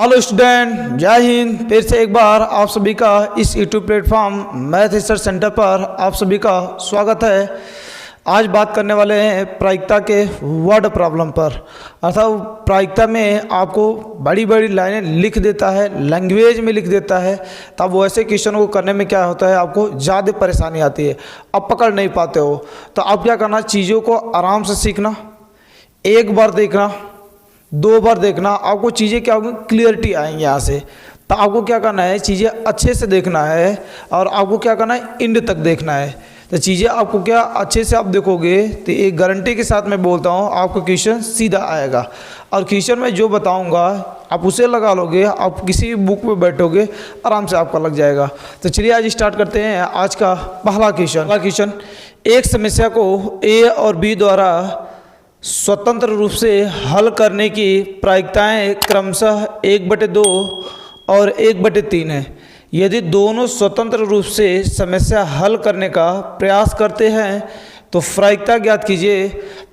Hello student, जय हिंद। फिर से एक बार आप सभी का इस YouTube platform math research centre पर आप सभी का स्वागत है। आज बात करने वाले हैं प्रायिकता के वर्ड प्रॉब्लम पर। अर्थात प्रायिकता में आपको बड़ी बड़ी लाइनें लिख देता है, लैंग्वेज में लिख देता है, तब वैसे क्वेश्चन को करने में क्या होता है, आपको ज़्यादा परेशानी आती है, आप पकड़ नहीं पाते हो। तो आप क्या करना, चीज़ों को आराम से सीखना, एक बार देखना, दो बार देखना, आपको चीज़ें क्या होंगी, क्लियरिटी आएंगी यहाँ से। तो आपको क्या करना है, चीज़ें अच्छे से देखना है और आपको क्या करना है, एंड तक देखना है। तो चीज़ें आपको क्या अच्छे से आप देखोगे तो एक गारंटी के साथ मैं बोलता हूँ आपको क्वेश्चन सीधा आएगा। और क्वेश्चन में जो बताऊँगा आप उसे लगा लोगे, आप किसी भी बुक में बैठोगे आराम से आपका लग जाएगा। तो चलिए आज स्टार्ट करते हैं आज का पहला क्वेश्चन। एक समस्या को ए और बी द्वारा स्वतंत्र रूप से हल करने की प्रायिकताएं क्रमशः 1/2 और 1/3 है। यदि दोनों स्वतंत्र रूप से समस्या हल करने का प्रयास करते हैं तो प्रायिकता ज्ञात कीजिए।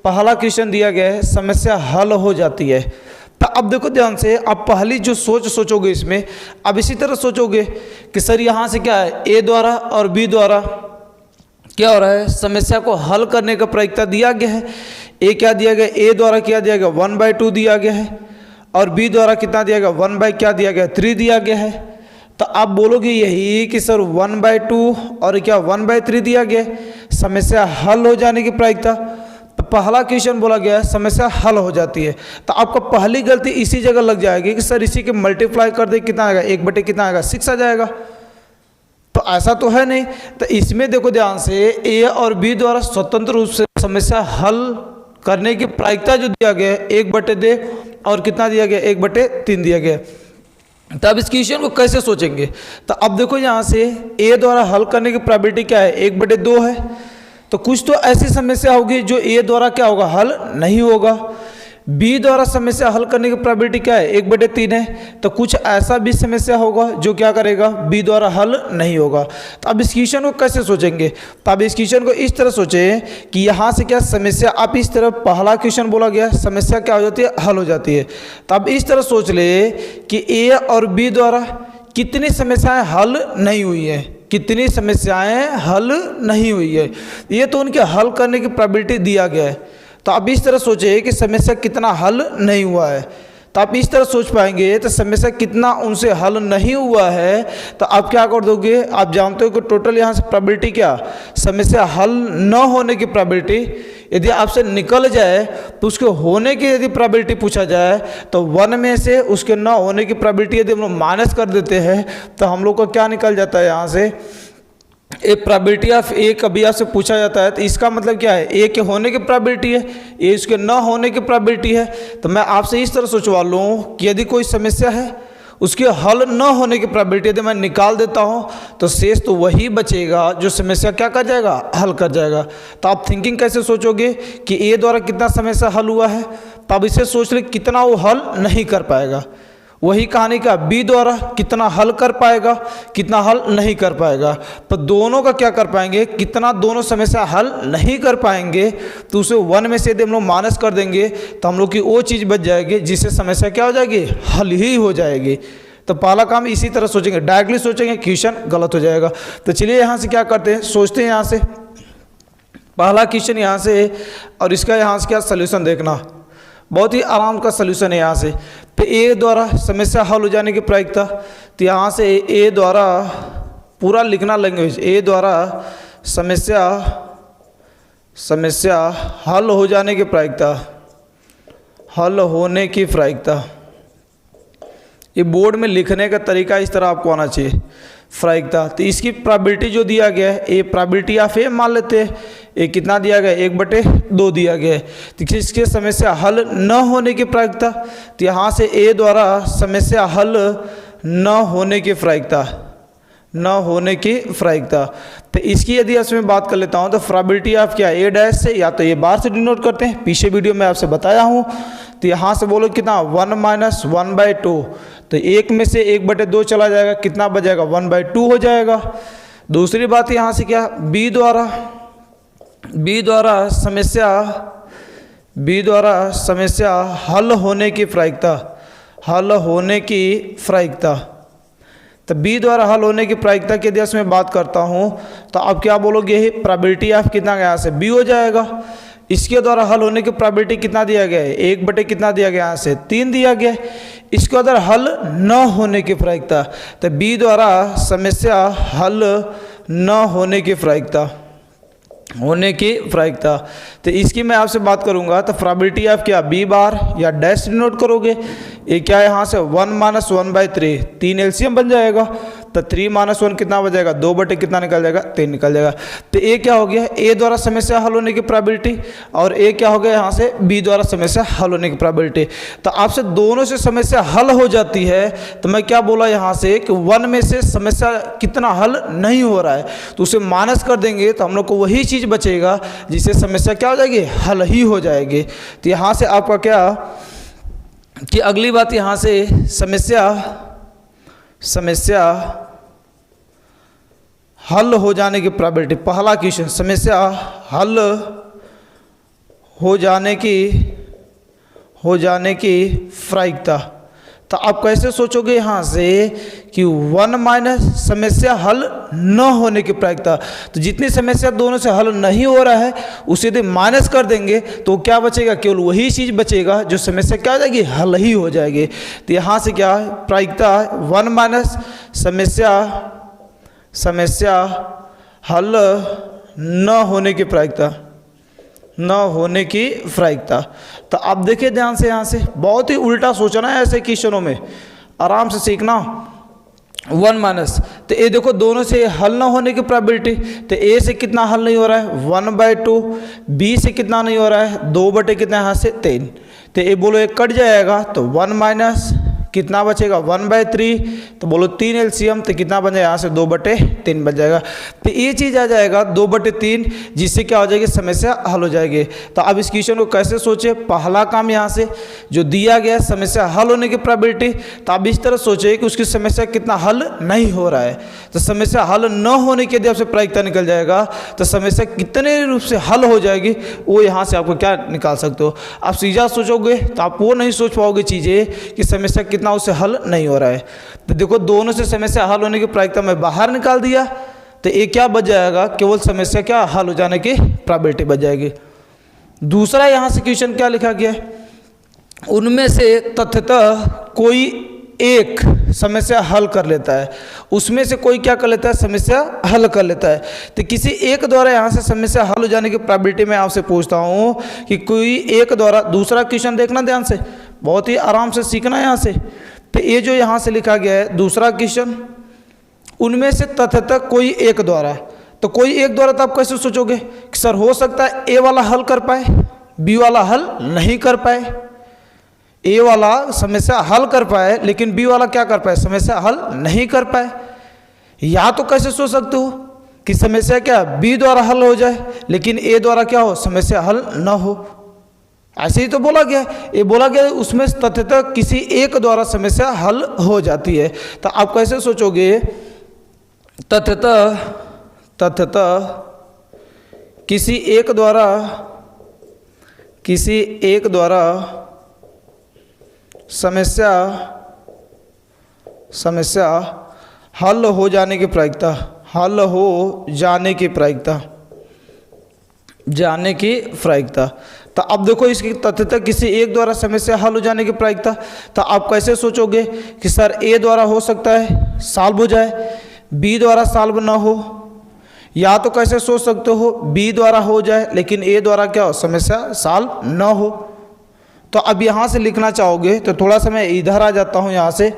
पहला क्वेश्चन दिया गया है, समस्या हल हो जाती है। तो अब देखो ध्यान से, आप पहली जो सोचोगे इसमें, अब इसी तरह सोचोगे कि सर यहाँ से क्या है, ए द्वारा और बी द्वारा क्या हो रहा है, समस्या को हल करने का प्रायिकता दिया गया है। ए क्या दिया गया, ए द्वारा क्या दिया गया, 1/2 दिया गया है, और बी द्वारा कितना दिया गया, 1/3 दिया गया है। तो आप बोलोगे यही कि सर 1/2 और क्या 1/3 दिया गया, समस्या हल हो जाने की प्रायिकता। तो पहला क्वेश्चन बोला गया समस्या हल हो जाती है। तो आपका पहली गलती इसी जगह लग जाएगी कि सर इसी के मल्टीप्लाई कर दे, कितना आएगा, 1 कितना आएगा, 6 आ जाएगा। तो ऐसा तो है नहीं। तो इसमें देखो ध्यान से, ए और बी द्वारा स्वतंत्र रूप से समस्या हल करने की प्रायिकता जो दिया गया है 1/2 और कितना दिया गया, 1/3 दिया गया। तब इस क्वेश्चन को कैसे सोचेंगे, तो अब देखो यहाँ से ए द्वारा हल करने की प्रोबेबिलिटी क्या है, 1/2 है। तो कुछ तो ऐसी समस्या होगी जो ए द्वारा क्या होगा, हल नहीं होगा। बी द्वारा समस्या हल करने की प्रोबेबिलिटी क्या है, 1/3 है। तो कुछ ऐसा भी समस्या होगा जो क्या करेगा, बी द्वारा हल नहीं होगा। तो अब इस क्वेश्चन को कैसे सोचेंगे, तो अब इस क्वेश्चन को इस तरह सोचें कि यहाँ से क्या समस्या, आप इस तरह पहला क्वेश्चन बोला गया समस्या क्या हो जाती है, हल हो जाती है। तो अब इस तरह सोच ले कि ए और बी द्वारा कितनी समस्याएं हल नहीं हुई है, कितनी समस्याएं हल नहीं हुई है, ये तो उनके हल करने की प्रोबेबिलिटी दिया गया है। तो आप इस तरह सोचे कि समस्या कितना हल नहीं हुआ है। तो आप इस तरह सोच पाएंगे तो समस्या कितना उनसे हल नहीं हुआ है। तो आप क्या कर दोगे, आप जानते हो कि टोटल यहाँ से प्रोबेबिलिटी क्या, समस्या हल न होने की प्रोबेबिलिटी यदि आपसे निकल जाए तो उसके होने की यदि प्रोबेबिलिटी पूछा जाए तो 1 में से उसके न होने की प्रोबेबिलिटी यदि हम लोग माइनस कर देते हैं तो हम लोग को क्या निकल जाता है, यहाँ से एक प्रोबेबिलिटी ऑफ ए कभी आपसे पूछा जाता है तो इसका मतलब क्या है, ए के होने की प्रोबेबिलिटी है, ए उसके न होने की प्रोबेबिलिटी है। तो मैं आपसे इस तरह सोचवा लूँ कि यदि कोई समस्या है उसके हल न होने की प्रोबेबिलिटी यदि मैं निकाल देता हूँ तो शेष तो वही बचेगा जो समस्या क्या कर जाएगा, हल कर जाएगा। तो आप थिंकिंग कैसे सोचोगे कि ए द्वारा कितना समस्या हल हुआ है, तो अब इसे सोच ले कितना वो हल नहीं कर पाएगा। वही कहानी का बी द्वारा कितना हल कर पाएगा, कितना हल नहीं कर पाएगा। तो दोनों का क्या कर पाएंगे, कितना दोनों समस्या हल नहीं कर पाएंगे, तो उसे 1 में से यदि हम लोग माइनस कर देंगे तो हम लोग की वो चीज़ बच जाएगी जिससे समस्या क्या हो जाएगी, हल ही हो जाएगी। तो पहला काम इसी तरह सोचेंगे, डायरेक्टली सोचेंगे क्वेश्चन गलत हो जाएगा। तो चलिए यहाँ से क्या करते हैं, सोचते हैं यहाँ से पहला क्वेश्चन यहाँ से, और इसका यहाँ से क्या सोल्यूशन देखना, बहुत ही आराम का सलूशन है। यहाँ से तो ए द्वारा समस्या हल हो जाने की प्रायिकता, तो यहाँ से ए द्वारा पूरा लिखना लैंग्वेज, ए द्वारा समस्या हल हो जाने की प्रायिकता, हल होने की प्रायिकता। ये बोर्ड में लिखने का तरीका इस तरह आपको आना चाहिए, प्रायिकता। तो इसकी प्रोबेबिलिटी जो दिया गया है, ए प्रोबेबिलिटी ऑफ ए मान लेते हैं, ए कितना दिया गया, 1/2 दिया गया है। तो इसके समस्या हल न होने की प्रायिकता, तो यहाँ से ए द्वारा समस्या हल न होने की प्रायिकता, न होने की प्रायिकता। तो इसकी यदि इसमें बात कर लेता हूँ तो प्रोबेबिलिटी ऑफ क्या, ए डैश से या तो ये बार से डिनोट करते हैं, पीछे वीडियो में आपसे बताया हूँ। तो यहाँ से बोलो कितना, 1 - 1/2, तो 1 में से 1/2 चला जाएगा, कितना बचेगा, 1/2 हो जाएगा। दूसरी बात यहाँ से क्या, बी द्वारा समस्या हल होने की प्रायिकता, हल होने की प्रायिकता। तो बी द्वारा हल होने की प्रायिकता के यदि मैं बात करता हूँ तो आप क्या बोलोगे, प्रोबेबिलिटी ऑफ कितना गया यहाँ से बी हो जाएगा। इसके द्वारा हल होने की प्रोबेबिलिटी कितना दिया गया है, 1 कितना दिया गया यहाँ से 3 दिया गया। इसके द्वारा हल न होने की प्रायिकता, तो बी द्वारा समस्या हल न होने की प्रायिकता, होने की प्रायिकता। तो इसकी मैं आपसे बात करूंगा तो प्रोबेबिलिटी ऑफ क्या बी बार या डैश डिनोट करोगे, ये क्या है यहाँ से 1 - 1/3, 3 एलसीएम बन जाएगा। तो 3 - 1 कितना बन जाएगा, 2 कितना निकल जाएगा, 3 निकल जाएगा। तो ए क्या हो गया, ए द्वारा समस्या हल होने की प्रोबेबिलिटी, और ए क्या हो गया यहाँ से बी द्वारा समस्या हल होने की प्रोबेबिलिटी। तो आपसे दोनों से समस्या हल हो जाती है, तो मैं क्या बोला यहाँ से कि 1 में से समस्या कितना हल नहीं हो रहा है, तो उसे माइनस कर देंगे तो हम लोग को वही चीज़ बचेगा जिससे समस्या क्या हो जाएगी, हल ही हो जाएगी। तो यहाँ से आपका क्या कि अगली बात यहाँ से समस्या हल हो जाने की प्रोबेबिलिटी, पहला क्वेश्चन समस्या हल हो जाने की प्रायिकता। तो आप कैसे सोचोगे यहाँ से कि 1 माइनस समस्या हल न होने की प्रायिकता, तो जितनी समस्या दोनों से हल नहीं हो रहा है उसे यदि माइनस कर देंगे तो क्या बचेगा, केवल वही चीज़ बचेगा जो समस्या क्या हो जाएगी, हल ही हो जाएगी। तो यहाँ से क्या प्रायिकता 1 माइनस समस्या हल न होने की प्रायिकता, न होने की प्रायिकता। तो आप देखिए ध्यान से, यहाँ से बहुत ही उल्टा सोचना है ऐसे क्वेश्चनों में, आराम से सीखना। 1 माइनस, तो ये देखो दोनों से हल ना होने की प्रोबेबिलिटी, तो ए से कितना हल नहीं हो रहा है 1/2, बी से कितना नहीं हो रहा है 2 कितना यहाँ से 3, तो ये बोलो एक कट जाएगा तो 1 माइनस कितना बचेगा 1/3, तो बोलो 3 एलसीएम, तो कितना बन जाएगा यहाँ से 2/3 बन जाएगा। तो ये चीज़ आ जाएगा 2/3, जिससे क्या हो जाएगी, समस्या हल हो जाएगी। तो अब इस क्वेश्चन को कैसे सोचे, पहला काम यहाँ से जो दिया गया है समस्या हल होने की प्रोबेबिलिटी, तो आप इस तरह सोचे कि उसकी समस्या कितना हल नहीं हो रहा है, तो समस्या हल न होने के यदि आपसे प्रायिकता निकल जाएगा तो समस्या कितने रूप से हल हो जाएगी वो यहाँ से आपको क्या निकाल सकते हो। आप सीधा सोचोगे तो आप वो नहीं सोच पाओगे चीज़ें कि समस्या कितना उससे हल नहीं हो रहा है। तो देखो दोनों से समस्या हल होने की प्रायिकता मैं बाहर निकाल दिया, तो ये क्या बच जाएगा, केवल समस्या क्या हल हो जाने की प्रोबेबिलिटी बच जाएगी। दूसरा यहाँ से क्वेश्चन क्या लिखा गया है, उनमें से तथ्यतः कोई एक समस्या हल कर लेता है, उसमें से कोई क्या कर लेता है, समस्या हल कर लेता है। तो किसी एक द्वारा यहाँ से समस्या हल हो जाने की प्रोबेबिलिटी मैं आपसे पूछता हूँ कि कोई एक द्वारा, दूसरा क्वेश्चन देखना ध्यान से, बहुत ही आराम से सीखना है यहाँ से। तो ये जो यहाँ से लिखा गया है दूसरा क्वेश्चन, उनमें से तथ्यतः कोई एक द्वारा, तो कोई एक द्वारा तो आप कैसे सोचोगे कि सर हो सकता है ए वाला हल कर पाए, बी वाला हल नहीं कर पाए, ए वाला समस्या हल कर पाए लेकिन बी वाला क्या कर पाए, समस्या हल नहीं कर पाए। या तो कैसे सोच सकते हो कि समस्या क्या बी द्वारा हल हो जाए लेकिन ए द्वारा क्या हो, समस्या हल न हो। ऐसे ही तो बोला गया, ये बोला गया उसमें तथ्यतः किसी एक द्वारा समस्या हल हो जाती है। तो आप कैसे सोचोगे, तथ्यतः किसी एक द्वारा समस्या हल हो जाने की प्रायिकता, हल हो जाने की प्रायिकता। तो अब देखो इसकी तथ्यतः किसी एक द्वारा समस्या हल हो जाने की प्रायिकता, तो आप कैसे सोचोगे कि सर ए द्वारा हो सकता है सॉल्व हो जाए, बी द्वारा सॉल्व ना हो, या तो कैसे सोच सकते हो बी द्वारा हो जाए लेकिन ए द्वारा क्या हो, समस्या सॉल्व ना हो। तो अब यहाँ से लिखना चाहोगे तो थोड़ा सा मैं इधर आ जाता हूँ यहाँ से,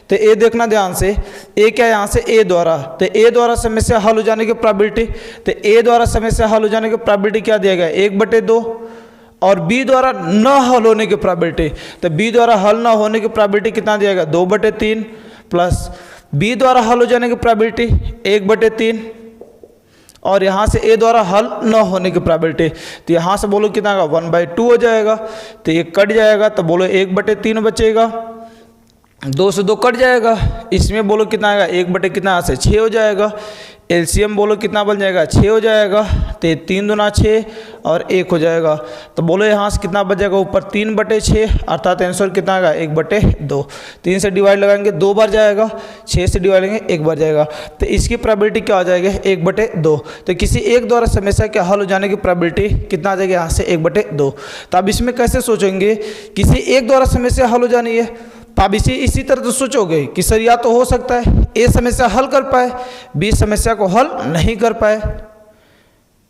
तो ए देखना ध्यान से, ए क्या है यहाँ से ए द्वारा, तो ए द्वारा समस्या हल हो जाने की प्रोबेबिलिटी, तो ए द्वारा समस्या हल हो जाने की प्रोबेबिलिटी क्या दिया गया 1/2, और बी द्वारा न हल होने की प्रोबेबिलिटी, तो बी द्वारा हल न होने की प्रोबेबिलिटी कितना दिया गया 2/3 प्लस बी द्वारा हल हो जाने की प्रोबेबिलिटी 1/3, और यहाँ से ए द्वारा हल न होने की प्रोबेबिलिटी, तो यहाँ से बोलो कितना का 1/2 हो जाएगा, तो ये कट जाएगा तो बोलो 1/3 बचेगा, 2 से 2 कट जाएगा, इसमें बोलो कितना आएगा 1/6 हो जाएगा, एलसीएम बोलो कितना बन जाएगा, 6 हो जाएगा। तो 3 दूना 6 और 1 हो जाएगा। तो बोलो यहाँ से कितना बच जाएगा, ऊपर 3/6 अर्थात आंसर कितना आएगा 1/2। 3 से डिवाइड लगाएंगे 2 बार जाएगा, 6 से डिवाइड करेंगे 1 बार जाएगा। तो इसकी प्रोबेबिलिटी क्या हो जाएगी 1/2। तो किसी एक द्वारा समस्या के हल हो जाने की प्रोबेबिलिटी कितना आ जाएगी यहाँ से 1/2। तो अब इसमें कैसे सोचेंगे, किसी एक द्वारा समस्या हल हो जानी है तो आप इसी तरह तो सोचोगे कि सर या तो हो सकता है ए समस्या हल कर पाए, बी समस्या को हल नहीं कर पाए,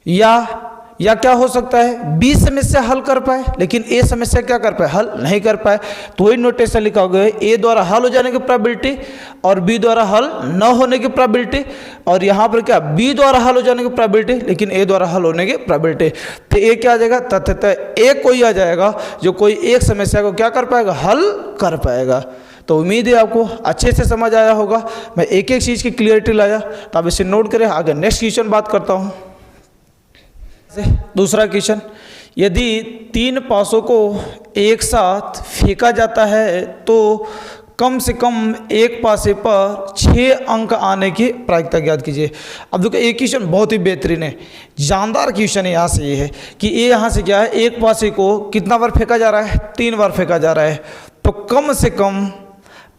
या क्या हो सकता है बी समस्या हल कर पाए लेकिन ए समस्या क्या कर पाए, हल नहीं कर पाए। तो वही नोटेशन लिखाओगे, ए द्वारा हल हो जाने की प्रोबेबिलिटी और बी द्वारा हल न होने की प्रोबेबिलिटी, और यहाँ पर क्या बी द्वारा हल हो जाने की प्रोबेबिलिटी लेकिन ए द्वारा हल होने की प्रोबेबिलिटी। तो ए क्या आ जाएगा, तथ्यतः ए कोई आ जाएगा जो कोई एक समस्या को क्या कर पाएगा, हल कर पाएगा। तो उम्मीद है आपको अच्छे से समझ आया होगा, मैं एक एक चीज़ की क्लियरिटी लाया। तो आप इसे नोट करें, आगे नेक्स्ट क्वेश्चन बात करता हूँ। दूसरा क्वेश्चन, यदि 3 पासों को एक साथ फेंका जाता है तो कम से कम एक पासे पर 6 अंक आने की प्रायिकता ज्ञात कीजिए। अब देखो एक क्वेश्चन बहुत ही बेहतरीन है, जानदार क्वेश्चन है। यहाँ से ये है कि ये यहाँ से क्या है, एक पासे को कितना बार फेंका जा रहा है, 3 बार फेंका जा रहा है। तो कम से कम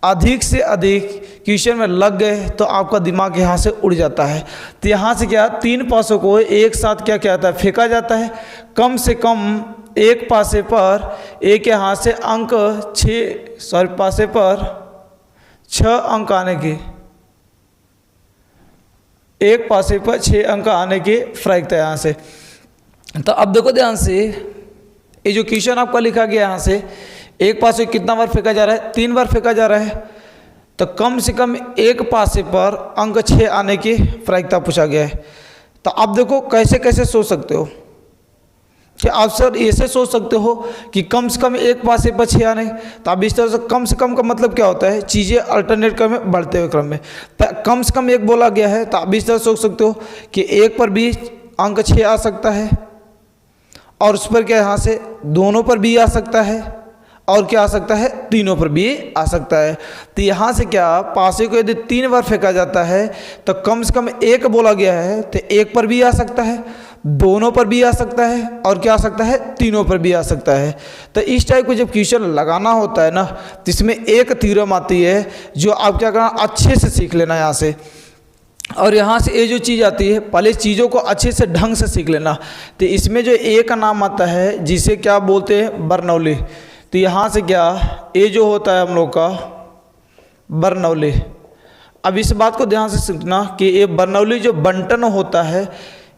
अधिक से अधिक क्वेश्चन में लग गए तो आपका दिमाग यहाँ से उड़ जाता है। तो यहाँ से क्या 3 पासों को एक साथ क्या जाता है, फेंका जाता है। कम से कम एक पासे पर एक यहाँ से अंक 6 पासे पर 6 अंक आने की, एक पासे पर 6 अंक आने की प्रायिकता यहाँ से। तो अब देखो ध्यान से, ये जो क्वेश्चन आपका लिखा गया यहाँ से, एक पासे कितना बार फेंका जा रहा है, 3 बार फेंका जा रहा है। तो कम से कम एक पासे पर अंक 6 आने की प्रायिकता पूछा गया है। तो आप देखो कैसे कैसे सोच सकते हो कि आप सर ऐसे सोच सकते हो कि कम से कम एक पासे पर 6 आने। तो आप इस तरह से कम का मतलब क्या होता है, चीज़ें अल्टरनेट क्रम में बढ़ते हुए क्रम में। तो कम से कम एक बोला गया है, तो आप इस तरह सोच सकते हो कि एक पर भी अंक 6 आ सकता है और उस पर क्या यहाँ से दोनों पर भी आ सकता है और क्या आ सकता है, तीनों पर भी आ सकता है। तो यहाँ से क्या पासे को यदि 3 बार फेंका जाता है तो कम से कम एक बोला गया है, तो एक पर भी आ सकता है, दोनों पर भी आ सकता है और क्या आ सकता है, तीनों पर भी आ सकता है। तो इस टाइप को जब क्वेश्चन लगाना होता है ना, तो इसमें एक थ्योरम आती है जो आप क्या करना, अच्छे से सीख लेना यहाँ से। और यहाँ से ये जो चीज़ आती है, पहले चीज़ों को अच्छे से ढंग से सीख लेना। तो इसमें जो ए का नाम आता है जिसे क्या बोलते हैं, बर्नौली। तो यहाँ से क्या ये जो होता है हम लोग का बर्नौली। अब इस बात को ध्यान से सीखना कि ये बर्नौली जो बंटन होता है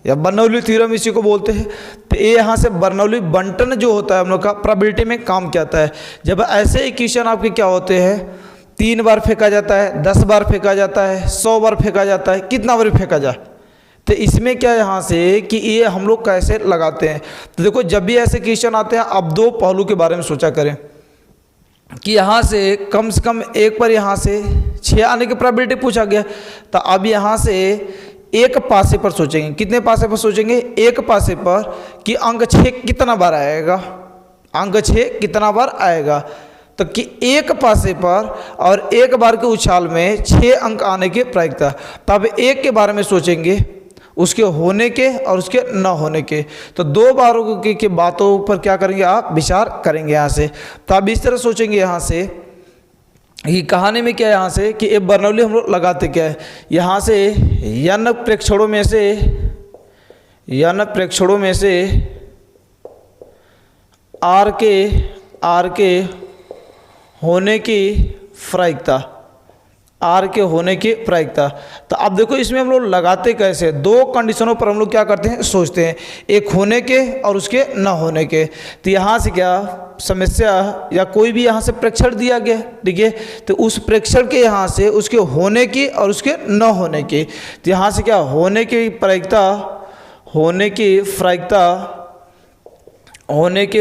या बर्नौली थ्योरम इसी को बोलते हैं। तो ये यहाँ से बर्नौली बंटन जो होता है हम लोग का प्रोबेबिलिटी में काम क्या आता है। जब ऐसे इक्वेशन आपके क्या होते हैं, 3 बार फेंका जाता है, 10 बार फेंका जाता है, 100 बार फेंका जाता है, कितना बार फेंका जाए। तो इसमें क्या यहाँ से कि ये हम लोग कैसे लगाते हैं। तो देखो जब भी ऐसे क्वेश्चन आते हैं, आप 2 पहलू के बारे में सोचा करें कि यहाँ से कम एक पर यहाँ से 6 आने की प्रोबेबिलिटी पूछा गया। तो अब यहाँ से एक पासे पर सोचेंगे, कितने पासे पर सोचेंगे, एक पासे पर कि अंक 6 कितना बार आएगा, अंक 6 कितना बार आएगा। तो कि एक पासे पर और एक बार के उछाल में 6 अंक आने की प्रायिकता। तब एक के बारे में सोचेंगे, उसके होने के और उसके न होने के। तो 2 बारों की बातों पर क्या करेंगे, आप विचार करेंगे यहाँ से। तो आप इस तरह सोचेंगे यहाँ से कि कहानी में क्या है, यहाँ से कि ये बर्नौली हम लोग लगाते क्या है, यहाँ से यन प्रेक्षणों में से आर के होने की प्रायिकता, आर के होने की प्रायिकता। तो अब देखो इसमें हम लोग लगाते कैसे, 2 कंडीशनों पर हम लोग क्या करते हैं, सोचते हैं, एक होने के और उसके न होने के। तो यहाँ से क्या समस्या या कोई भी यहाँ से प्रेक्षण दिया गया, ठीक है, तो उस प्रेक्षण के यहाँ से उसके होने की और उसके न होने की। तो यहाँ से क्या होने की प्रायिकता, होने की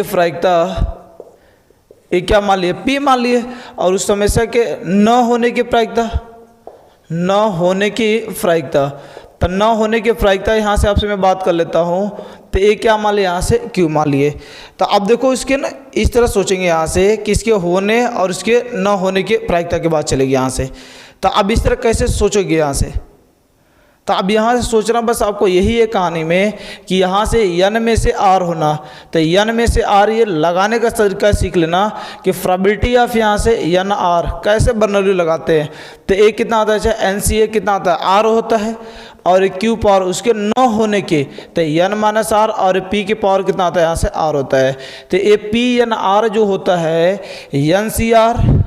प्रायिकता ये क्या मान लिए, P मान लिए। और उस समस्या के न होने की प्रायिकता, न होने की प्रायिकता। तो न होने की प्रायिकता यहाँ से आपसे मैं बात कर लेता हूँ। तो ये क्या मान लिए, यहाँ से Q मान लिए। तो अब देखो इसके ना इस तरह सोचेंगे यहाँ से कि इसके होने और इसके न होने की प्रायिकता के बाद चलेगी यहाँ से। तो अब इस तरह कैसे सोचोगे यहाँ से, तो अब यहाँ से सोचना बस आपको यही है कहानी में कि यहाँ से n में से r होना, तो n में से r ये लगाने का तरीका सीख लेना कि प्रोबेबिलिटी ऑफ यहाँ से n r कैसे बर्नौली लगाते हैं। तो a कितना आता है, NCA कितना आता है, r होता है, और q पावर उसके 9 होने के तो n माइनस r, और p के पावर कितना आता है, यहाँ से r होता है। तो ये p n r जो होता है NCr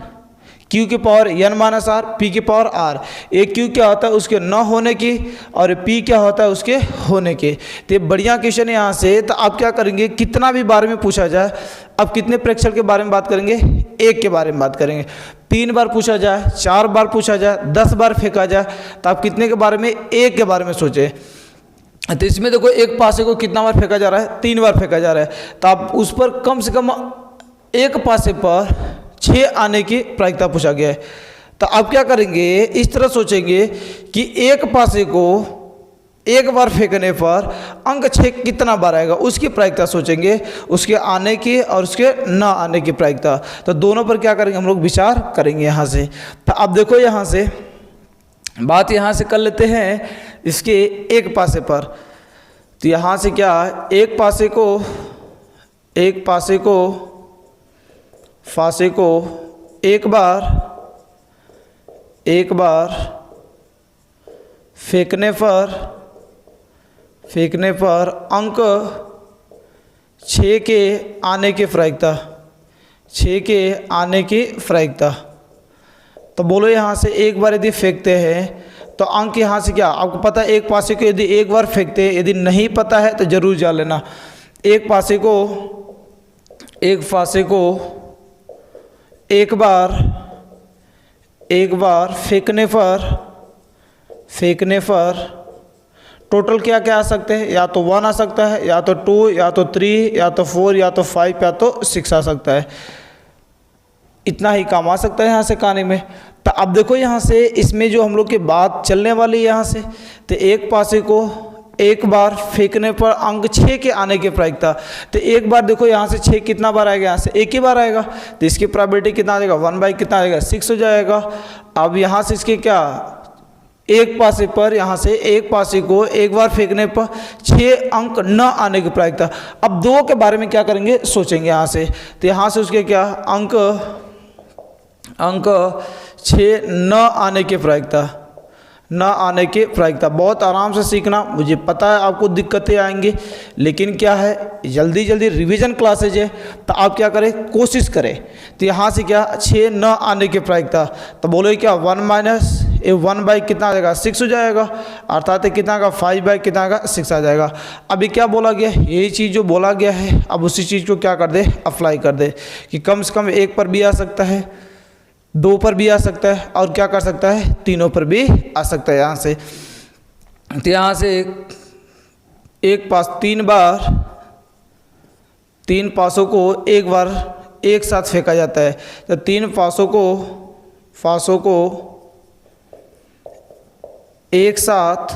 q के power n minus r, p के पावर r। एक q क्या होता है उसके न होने की, और p क्या होता है उसके होने के। तो ये बढ़िया क्वेश्चन है यहाँ से। तो आप क्या करेंगे, कितना भी बारे में पूछा जाए, अब कितने प्रेक्षण के बारे में बात करेंगे, एक के बारे में बात करेंगे। 3 बार पूछा जाए, 4 बार पूछा जाए, 10 बार फेंका जाए, तो आप कितने के बारे में, एक के बारे में सोचें। तो इसमें देखो एक पासे को कितना बार फेंका जा रहा है, 3 बार फेंका जा रहा है। तो आप उस पर कम से कम एक पासे पर 6 आने की प्रायिकता पूछा गया है। तो आप क्या करेंगे, इस तरह सोचेंगे कि एक पासे को एक बार फेंकने पर अंक 6 कितना बार आएगा, उसकी प्रायिकता सोचेंगे, उसके आने की और उसके न आने की प्रायिकता। तो दोनों पर क्या करेंगे हम लोग, विचार करेंगे यहाँ से। तो अब देखो यहाँ से बात यहाँ से कर लेते हैं इसके एक पासे पर। तो यहाँ से क्या, एक पासे को एक बार फेंकने पर अंक 6 के आने की प्रायिकता, तो बोलो यहाँ से एक बार यदि फेंकते हैं तो अंक यहाँ से क्या, आपको पता है एक पासे को यदि एक बार फेंकते हैं, यदि नहीं पता है तो जरूर जान लेना। एक पासे को एक बार फेंकने पर टोटल क्या क्या आ सकते हैं, या तो 1 आ सकता है, या तो 2, या तो 3, या तो 4, या तो 5, या तो 6 आ सकता है। इतना ही काम आ सकता है यहाँ से कहानी में। तो अब देखो यहाँ से इसमें जो हम लोग की बात चलने वाली है यहाँ से, तो एक पासे को एक बार फेंकने पर अंक 6 के आने की प्रायिकता। तो एक बार देखो यहाँ से 6 कितना बार आएगा, यहाँ से एक ही बार आएगा, तो इसकी प्रोबेबिलिटी कितना आ जाएगा, 1 कितना आएगा, 6 हो जाएगा। अब यहाँ से इसके क्या, एक पासे पर यहाँ से एक पासे को एक बार फेंकने पर 6 अंक न आने की प्रायिकता। अब 2 के बारे में क्या करेंगे, सोचेंगे यहाँ से। तो यहाँ से उसके क्या, अंक 6 न आने की प्रायिकता। बहुत आराम से सीखना, मुझे पता है आपको दिक्कतें आएंगी, लेकिन क्या है जल्दी रिवीजन क्लासेज है, तो आप क्या करें, कोशिश करें। तो यहाँ से क्या, 6 न आने की प्रायिकता, तो बोलो क्या 1 माइनस 1 कितना आ जाएगा, 6 हो जाएगा, अर्थात कितना का 5 कितना का 6 आ जाएगा। अभी क्या बोला गया, यही चीज़ जो बोला गया है, अब उसी चीज़ को क्या कर दे, अप्लाई कर दे कि कम से कम 1 पर भी आ सकता है, 2 पर भी आ सकता है, और क्या कर सकता है, 3 पर भी आ सकता है। यहाँ से तो यहाँ से एक पास 3 बार 3 पासों को एक बार एक साथ फेंका जाता है। तो 3 पासों को एक साथ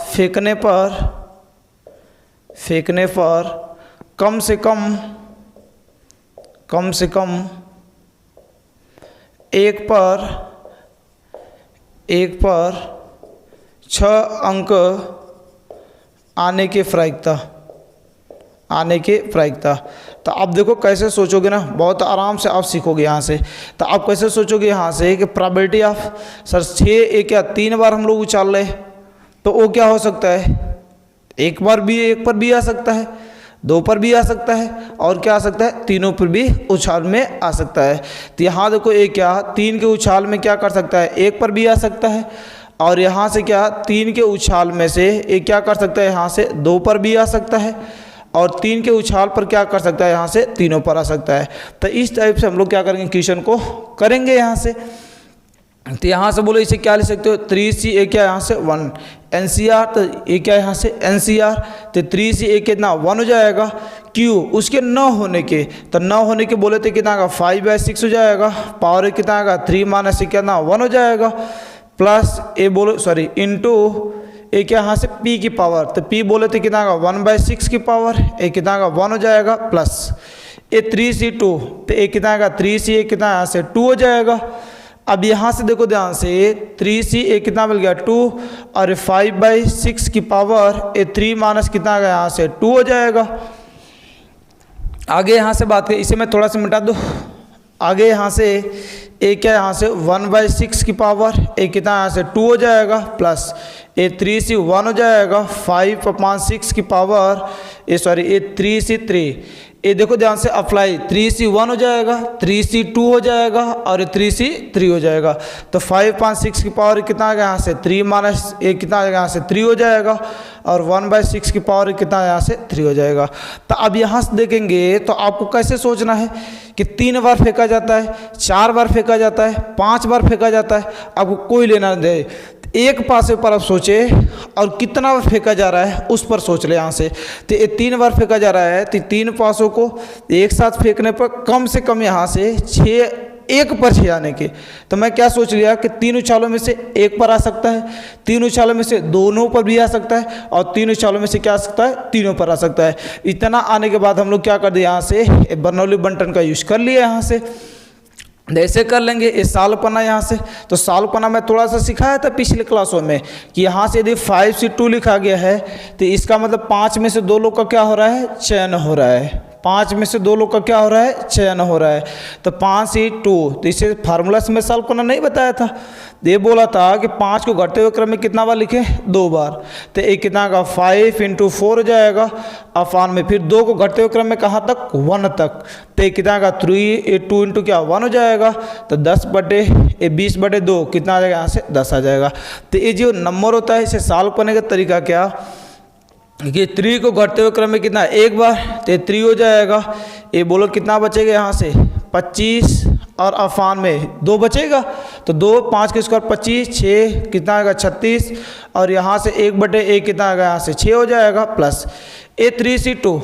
फेंकने पर कम से कम एक पर 6 अंक आने की प्रायिकता। तो आप देखो कैसे सोचोगे ना, बहुत आराम से आप सीखोगे यहाँ से। तो आप कैसे सोचोगे यहाँ से कि प्रोबेबिलिटी ऑफ, सर 6 एक या 3 बार हम लोग उछाल रहे, तो वो क्या हो सकता है, एक पर भी आ सकता है, 2 पर भी आ सकता है, और क्या आ सकता है, 3 पर भी उछाल में आ सकता है। तो यहाँ देखो एक क्या 3 के उछाल में क्या कर सकता है, 1 पर भी आ सकता है, और यहाँ से क्या 3 के उछाल में से एक क्या कर सकता है, यहाँ से 2 पर भी आ सकता है, और 3 के उछाल पर क्या कर सकता है, यहाँ से 3 पर आ सकता है। तो इस टाइप से हम लोग क्या करेंगे, क्वेश्चन को करेंगे यहाँ से। तो यहाँ से बोलो इसे क्या लिख सकते हो, 3C एक क्या यहाँ से 1 NCR, तो ये क्या यहाँ से NCR, तो 3C एक कितना 1 हो जाएगा, Q उसके न होने के, तो न होने के बोले तो कितना आएगा 5/6 हो जाएगा, पावर कितना आएगा 3 माइनस कितना 1 हो जाएगा, प्लस ए बोलो सॉरी इंटू ए क्या यहाँ से P की पावर, तो P बोले तो कितना आएगा 1/6 की पावर, ए कितना आएगा 1 हो जाएगा, प्लस ए 3C 2, तो ए कितना आएगा 3C ए कितना यहाँ से 2 हो जाएगा। अब यहाँ से देखो ध्यान से 3c ए कितना मिल गया 2 और 5/6 की पावर ए 3 माइनस कितना आ गया यहाँ से 2 हो जाएगा। आगे यहाँ से बात करें, इसे मैं थोड़ा सा मिटा दूँ। आगे यहाँ से ए क्या यहाँ से 1/6 की पावर ए कितना यहाँ से 2 हो जाएगा प्लस ए 3c 1 हो जाएगा 5/6 की पावर ए 3c 3। ये देखो ध्यान से अप्लाई 3c 1 हो जाएगा 3c 2 हो जाएगा और 3c 3 हो जाएगा। तो 5/6 की पावर कितना आ गया यहाँ से 3 माइनस ए कितना आ जाएगा यहाँ से 3 हो जाएगा और 1/6 की पावर कितना यहाँ से 3 हो जाएगा। तो अब यहाँ से देखेंगे तो आपको कैसे सोचना है कि 3 बार फेंका जाता है, 4 बार फेंका जाता है, 5 बार फेंका जाता है, आपको कोई लेना दे। एक पासे पर आप सोचे और कितना बार फेंका जा रहा है उस पर सोच ले। यहाँ से तो ये 3 बार फेंका जा रहा है तो 3 पासों को एक साथ फेंकने पर कम से कम यहाँ से 1 पर 6 आने के। तो मैं क्या सोच लिया कि 3 उछालों में से 1 पर आ सकता है, 3 उछालों में से दोनों पर भी आ सकता है और 3 उछालों में से क्या आ सकता है, तीनों पर आ सकता है। इतना आने के बाद हम लोग क्या कर दिए, यहाँ से बर्नौली बंटन का यूज कर लिया। यहाँ से ऐसे कर लेंगे ये सालपना। यहाँ से तो सालपना मैं थोड़ा सा सिखाया था पिछले क्लासों में कि यहाँ से यदि 5c2 लिखा गया है तो इसका मतलब 5 में से 2 लोग का क्या हो रहा है, चयन हो रहा है। 5 में से 2 लोग का क्या हो रहा है, चयन हो रहा है। तो 5c2 तो इसे फार्मूला से मैं सालपना नहीं बताया था, ये बोला था कि 5 को घटते हुए क्रम में कितना बार लिखे, 2 बार। तो एक कितना का 5 × 4 हो जाएगा अफान में, फिर 2 को घटते हुए क्रम में कहाँ तक, 1 तक। तो एक कितना का 3 2 × क्या 1 हो जाएगा। तो 10/20/2 कितना आ जाएगा, यहाँ से 10 आ जाएगा। तो ये जो नंबर होता है इसे सॉल्व करने का तरीका क्या कि 3 को घटते हुए क्रम में कितना, 1 बार, तो 3 हो जाएगा। ये बोलो कितना बचेगा यहाँ से 25 और अफान में 2 बचेगा। तो 2 5 के स्क्वायर 25, 6 कितना आएगा 36 और यहाँ से 1/1 कितना आएगा, यहाँ से 6 हो जाएगा प्लस ए 3c2।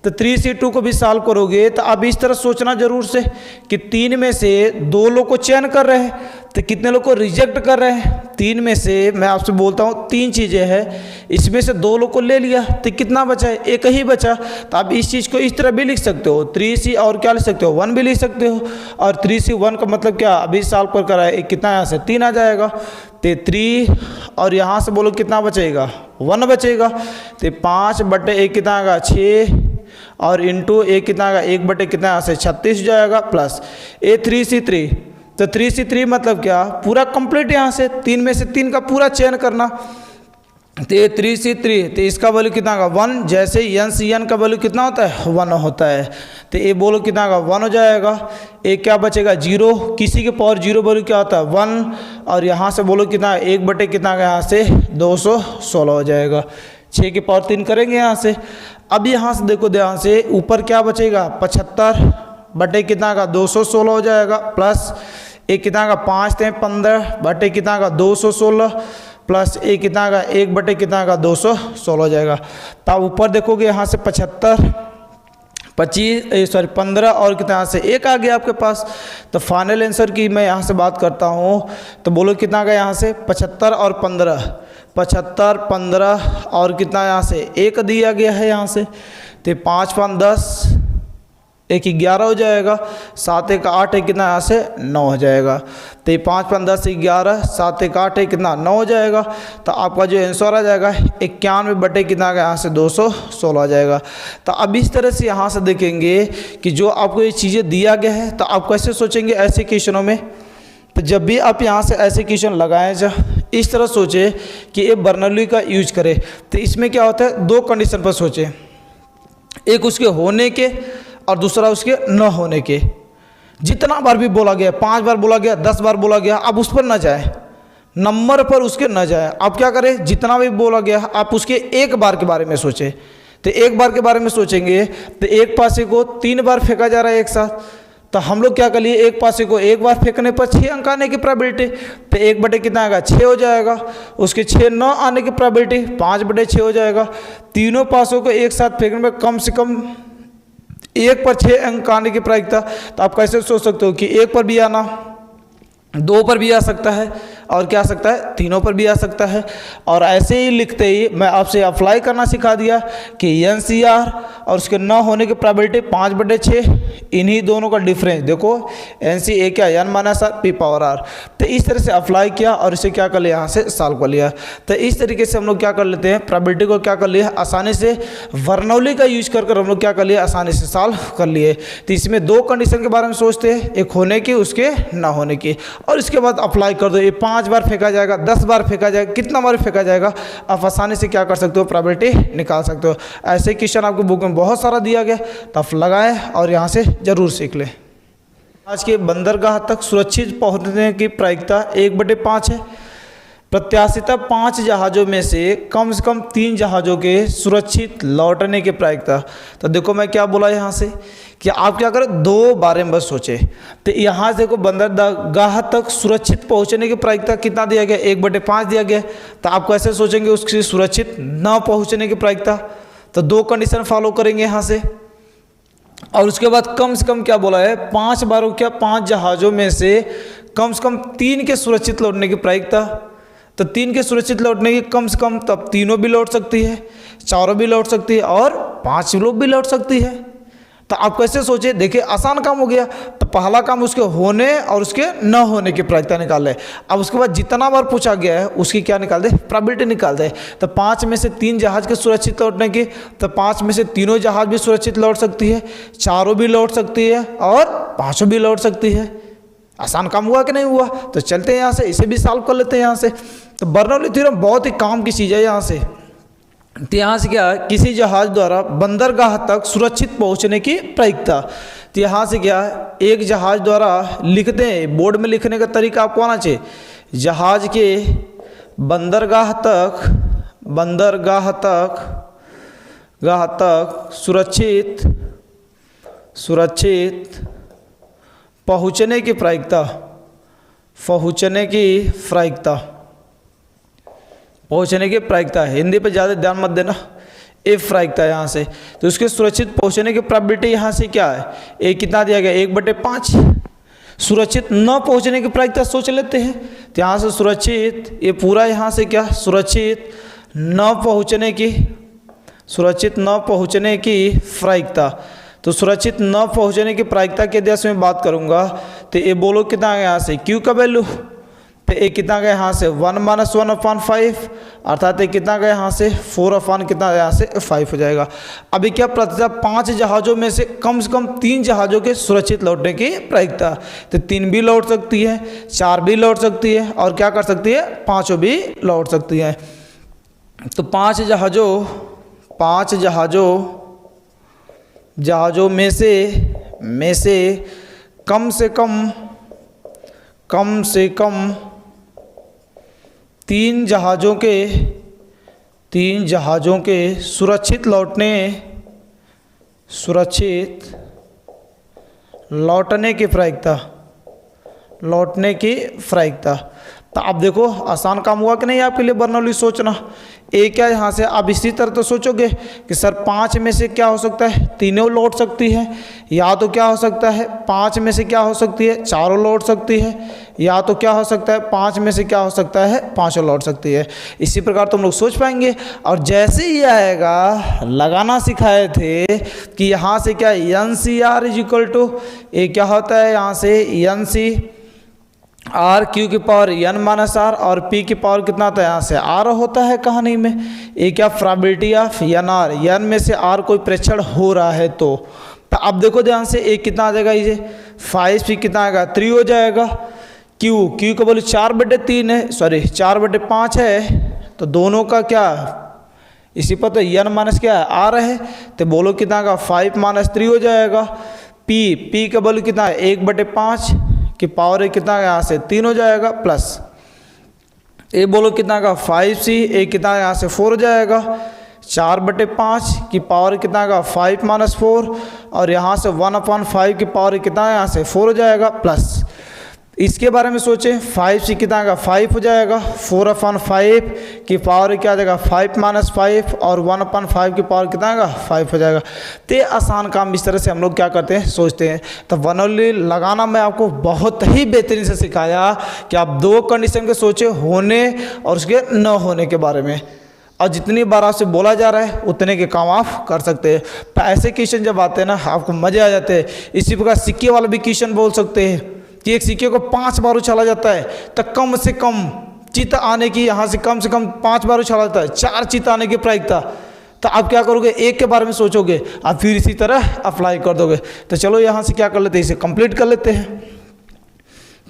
तो 3c2 को भी सॉल्व करोगे तो अब इस तरह सोचना जरूर से कि 3 में से 2 लोग को चयन कर रहे हैं तो कितने लोग को रिजेक्ट कर रहे हैं। 3 में से मैं आपसे बोलता हूँ 3 चीज़ें हैं, इसमें से 2 लोग को ले लिया तो कितना बचा है, 1 ही बचा। तो आप इस चीज़ को इस तरह भी लिख सकते हो, 3c और क्या लिख सकते हो, 1 भी लिख सकते हो। और 3c 1 का मतलब क्या, अभी सॉल्व कर कर आए कितना, यहाँ से 3 आ जाएगा। तो 3 और यहाँ से बोलो कितना बचेगा, 1 बचेगा। तो 5/1 कितना आएगा 6 और इंटू 1 कितना आएगा, 1/1 कितना यहाँ से 36 हो जाएगा प्लस ए 3c3। तो 3c3 मतलब क्या, पूरा कंप्लीट यहाँ से 3 में से 3 का पूरा चयन करना। तो ये 3c3 तो इसका वैल्यू कितना का 1, जैसे n का वैल्यू कितना होता है, 1 होता है। तो ये बोलो कितना का 1 हो जाएगा। एक क्या बचेगा 0, किसी के पावर 0 वैल्यू क्या होता है 1 और यहाँ से बोलो कितना 1/, कितना का यहाँ से 216 हो जाएगा। 6 की पावर 3 करेंगे यहाँ से। अब यहाँ से देखो ध्यान से ऊपर क्या बचेगा 75/, कितना का 216 हो जाएगा प्लस एक कितना का 5 × 15/, कितना का 216 प्लस एक कितना का 1/, कितना का 216 हो जाएगा। तब ऊपर देखोगे यहाँ से 15 और कितना यहाँ से 1 आ गया आपके पास। तो फाइनल आंसर की मैं यहाँ से बात करता हूँ तो बोलो कितना का यहाँ से 75 और 15, 75 15 और कितना यहाँ से 1 दिया गया है यहाँ से। तो 5 5 10, 1 11 हो जाएगा, 7 1 8 कितना यहाँ से 9 हो जाएगा। तो 5 5 10 11, 7 1 8 कितना 9 हो जाएगा। तो आपका जो आंसर आ जाएगा 91/, कितना यहाँ से 216 आ जाएगा। तो अब इस तरह से यहाँ से देखेंगे कि जो आपको ये चीज़ें दिया गया है तो आप कैसे सोचेंगे ऐसे क्वेश्चनों में। तो जब भी आप यहाँ से ऐसे क्वेश्चन लगाएं जा इस तरह सोचे कि ये बर्नौली का यूज करें। तो इसमें क्या होता है 2 कंडीशन पर सोचें, एक उसके होने के और दूसरा उसके न होने के। जितना बार भी बोला गया, 5 बार बोला गया, 10 बार बोला गया, आप उस पर न जाए, नंबर पर उसके न जाए। आप क्या करें, जितना भी बोला गया आप उसके 1 बार के बारे में सोचें। तो 1 बार के बारे में सोचेंगे तो एक पासे को 3 बार फेंका जा रहा है एक साथ। तो हम लोग क्या कर लिए, एक पासे को 1 बार फेंकने पर 6 अंक आने की प्रोबेबिलिटी। तो 1/, कितना आएगा 6 हो जाएगा। उसके 6 न आने की प्रोबेबिलिटी 5/6 हो जाएगा। तीनों पासों को एक साथ फेंकने में कम से कम 1 पर 6 अंक आने की प्रायिकता। तो आप कैसे सोच सकते हो कि 1 पर भी आना, 2 पर भी आ सकता है और क्या आ सकता है, तीनों पर भी आ सकता है। और ऐसे ही लिखते ही मैं आपसे अप्लाई करना सिखा दिया कि NCR और उसके न होने की प्रोबेबिलिटी 5/6, इन्हीं दोनों का डिफरेंस देखो, NC A क्या, N minus R P power R। तो इस तरह से अप्लाई किया और इसे क्या कर लिया, यहाँ से सॉल्व कर लिया। तो इस तरीके से हम लोग क्या कर लेते हैं, प्रोबेबिलिटी को क्या कर लिया, आसानी से बर्नौली का यूज कर हम लोग क्या कर लिया, आसानी से सॉल्व कर लिए। तो इसमें दो कंडीशन के बारे में सोचते हैं, एक होने की, उसके ना होने की, और इसके बाद अप्लाई कर दो। ये 5 बार फेंका जाएगा, 10 बार फेंका जाएगा, कितना बार फेंका जाएगा, आप आसानी से क्या कर सकते हो, प्रोबेबिलिटी निकाल सकते हो। ऐसे क्वेश्चन आपको बुक में बहुत सारा दिया गया, तो आप लगाएं और यहाँ से जरूर सीख लें। आज के बंदरगाह तक सुरक्षित पहुँचने की प्रायिकता 1/5 है। प्रत्याशिता 5 जहाज़ों में से कम 3 जहाज़ों के सुरक्षित लौटने की प्रायिकता। तो देखो मैं क्या बोला यहाँ से कि आप क्या करें, 2 बारे में बस सोचे। तो यहाँ से देखो बंदरगाह तक सुरक्षित पहुँचने की प्रायिकता कितना दिया गया, 1/5 दिया गया। तो आप कैसे सोचेंगे उसकी सुरक्षित न पहुँचने की प्रायिकता, तो 2 कंडीशन फॉलो करेंगे यहाँ से। और उसके बाद कम से कम क्या बोला है, 5 बारों क्या, 5 जहाज़ों में से कम 3 के सुरक्षित लौटने की प्रायिकता। तो 3 के सुरक्षित लौटने की कम से कम, तब तीनों भी लौट सकती है, चारों भी लौट सकती है और 5 लोग भी लौट सकती है। तो आप कैसे सोचे, देखिए आसान काम हो गया। तो पहला काम उसके होने और उसके न होने की प्रायिकता निकाल ले। अब उसके बाद जितना बार पूछा गया है उसकी क्या निकाल दे, प्रोबेबिलिटी निकाल दे। तो 5 में से 3 जहाज़ के सुरक्षित लौटने की, तो 5 में से तीनों जहाज़ भी सुरक्षित लौट सकती है, चारों भी लौट सकती है और 5 भी लौट सकती है। आसान काम हुआ कि नहीं हुआ। तो चलते हैं यहाँ से, इसे भी सॉल्व कर लेते हैं यहाँ से। तो बर्नौली थ्योरम बहुत ही काम की चीज़ है यहाँ से। तो यहाँ से क्या, किसी जहाज़ द्वारा बंदरगाह तक सुरक्षित पहुँचने की प्रायिकता। तो यहाँ से क्या, एक जहाज़ द्वारा लिखते हैं, बोर्ड में लिखने का तरीका आपको आना चाहिए। जहाज़ के बंदरगाह तक सुरक्षित पहुँचने की प्रायिकता, पहुँचने की प्रायिकता। हिंदी पे ज़्यादा ध्यान मत देना, एफ प्रायिकता यहाँ से। तो उसके सुरक्षित पहुँचने की प्रोबेबिलिटी यहाँ से क्या है, एक कितना दिया गया, 1/5। सुरक्षित न पहुँचने की प्रायिकता सोच लेते हैं। तो यहाँ से सुरक्षित, ये पूरा यहाँ से क्या, सुरक्षित न पहुँचने की प्रायिकता। तो सुरक्षित न पहुँचने की प्रायिकता के देश में बात करूँगा, तो ये बोलो कितना आ गया यहाँ से, क्यू का वैल्यू। तो ये कितना गया यहाँ से, 1 - 1/5, अर्थात ये कितना गया यहाँ से, 4 कितना यहाँ से 5 हो जाएगा। अभी क्या प्रतिशत, 5 जहाज़ों में से कम 3 जहाज़ों के सुरक्षित लौटने की प्रायिकता। तो 3 भी लौट सकती है, 4 भी लौट सकती है और क्या कर सकती है, 5 भी लौट सकती है। तो 5 जहाज़ों में से कम से कम 3 जहाज़ों के सुरक्षित लौटने की प्रायिकता। तो आप देखो आसान काम हुआ कि नहीं आपके लिए बर्नौली सोचना। एक क्या यहाँ से आप इसी तरह तो सोचोगे कि सर 5 में से क्या हो सकता है, तीनों लौट सकती है, या तो क्या हो सकता है 5 में से क्या हो सकती है, चारों लौट सकती है, या तो क्या हो सकता है 5 में से क्या हो सकता है, 5 लौट सकती है। इसी प्रकार तुम लोग सोच पाएंगे। और जैसे ही आएगा, लगाना सिखाए थे कि यहाँ से क्या, NCR = ये क्या होता है, यहाँ से NC R Q की पावर N - R और P की पावर कितना आता है, यहाँ से R होता है कहानी में। ये क्या, प्रोबेबिलिटी ऑफ NR, N में से R कोई प्रेक्षण हो रहा है। तो अब देखो ध्यान से, एक कितना आ जाएगा, ये 5 P कितना आएगा, 3 हो जाएगा। Q का बोले 4/3 है, सॉरी 4/5 है। तो दोनों का क्या, इसी पर तो N माइनस क्या है, R है। तो बोलो कितना का, 5 - 3 हो जाएगा। P का बोले कितना है, 1/5 कि पावर कितना यहाँ से 3 हो जाएगा, प्लस ये बोलो कितना का 5C, एक कितना यहाँ से 4 हो जाएगा, 4/5 की पावर कितना का 5 - 4 और यहाँ से 1/5 की पावर कितना यहाँ से 4 हो जाएगा, प्लस इसके बारे में सोचें, 5 से कितना आएगा 5 हो जाएगा, 4/5 की पावर क्या आ जाएगा 5 - 5 और 1/5 की पावर कितना आएगा 5 हो जाएगा। तो ये आसान काम इस तरह से हम लोग क्या करते हैं सोचते हैं। तो वर्नौली लगाना मैं आपको बहुत ही बेहतरीन से सिखाया कि आप 2 कंडीशन के सोचे, होने और उसके न होने के बारे में, और जितनी बार आपसे बोला जा रहा है उतने के काम आप कर सकते हैं। तो ऐसे क्वेश्चन जब आते हैं ना आपको मज़े आ जाते हैं। इसी प्रकार सिक्के वाला भी क्वेश्चन बोल सकते हैं कि एक सिक्के को 5 बार उछाला जाता है तो कम से कम चित आने की, यहाँ से कम 5 बार उछाला जाता है, 4 चित आने की प्रायिकता। तो आप क्या करोगे, एक के बारे में सोचोगे, आप फिर इसी तरह अप्लाई कर दोगे। तो चलो यहाँ से क्या कर लेते हैं, इसे कंप्लीट कर लेते हैं।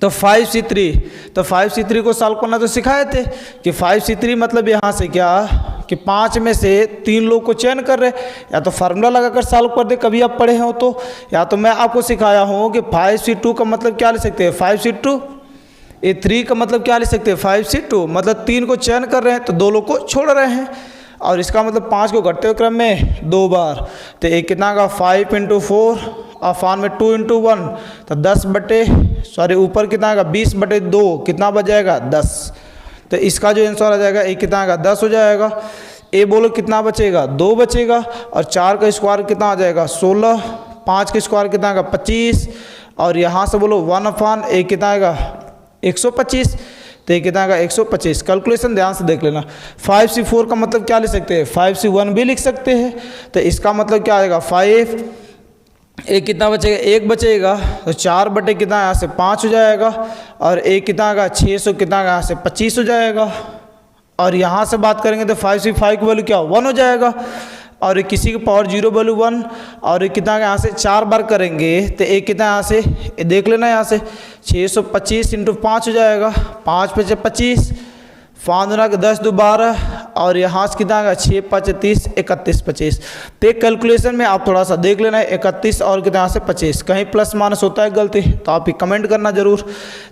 तो 5C3, तो 5C3 को सॉल्व करना तो सिखाए थे कि 5C3 मतलब यहाँ से क्या कि 5 में से 3 लोग को चयन कर रहे, या तो फार्मूला लगाकर सॉल्व कर दे, कभी आप पढ़े हो तो, या तो मैं आपको सिखाया हूँ कि 5C2 का मतलब क्या ले सकते हैं 5C2, ये 3 का मतलब क्या ले सकते हैं 5C2, मतलब 3 को चयन कर रहे हैं तो 2 लोग को छोड़ रहे हैं, और इसका मतलब 5 को घटते हुए क्रम में 2 बार। तो एक कितना का 5 × 4 अफान में 2 × 1, तो 10 ऊपर कितना आएगा 20/2, कितना बच जाएगा 10। तो इसका जो आंसर आ जाएगा एक कितना आएगा 10 हो जाएगा। ए बोलो कितना बचेगा 2 बचेगा, और 4 का स्क्वायर कितना आ जाएगा 16, 5 का स्क्वायर कितना आएगा 25, और यहाँ से बोलो 1/1 कितना आएगा 125, तो ये कितना आएगा 125। कैलकुलेशन ध्यान से देख लेना। 5C4 का मतलब क्या ले सकते हैं 5C1 भी लिख सकते हैं। तो इसका मतलब क्या आएगा 5, एक कितना बचेगा 1 बचेगा, तो 4 बटे कितना यहाँ से 5 हो जाएगा, और एक कितना आएगा 600 कितना आएगा यहाँ से 25 हो जाएगा। और यहाँ से बात करेंगे तो 5C5 की वैल्यू क्या 1 हो जाएगा, और किसी की पावर 0 वैल्यू 1, और कितना यहाँ से 4 बार करेंगे तो एक कितना यहाँ से देख लेना, यहाँ से 625 × 5 हो जाएगा, 5 × 5 = 25, 5 दूना के 10 × 12, और यहाँ से कितना आएगा 6 × 5 = 30, 31 × 25। तो एक कैलकुलेशन में आप थोड़ा सा देख लेना है 31 और कितना यहाँ से 25, कहीं प्लस माइनस होता है गलती तो आप ही कमेंट करना जरूर।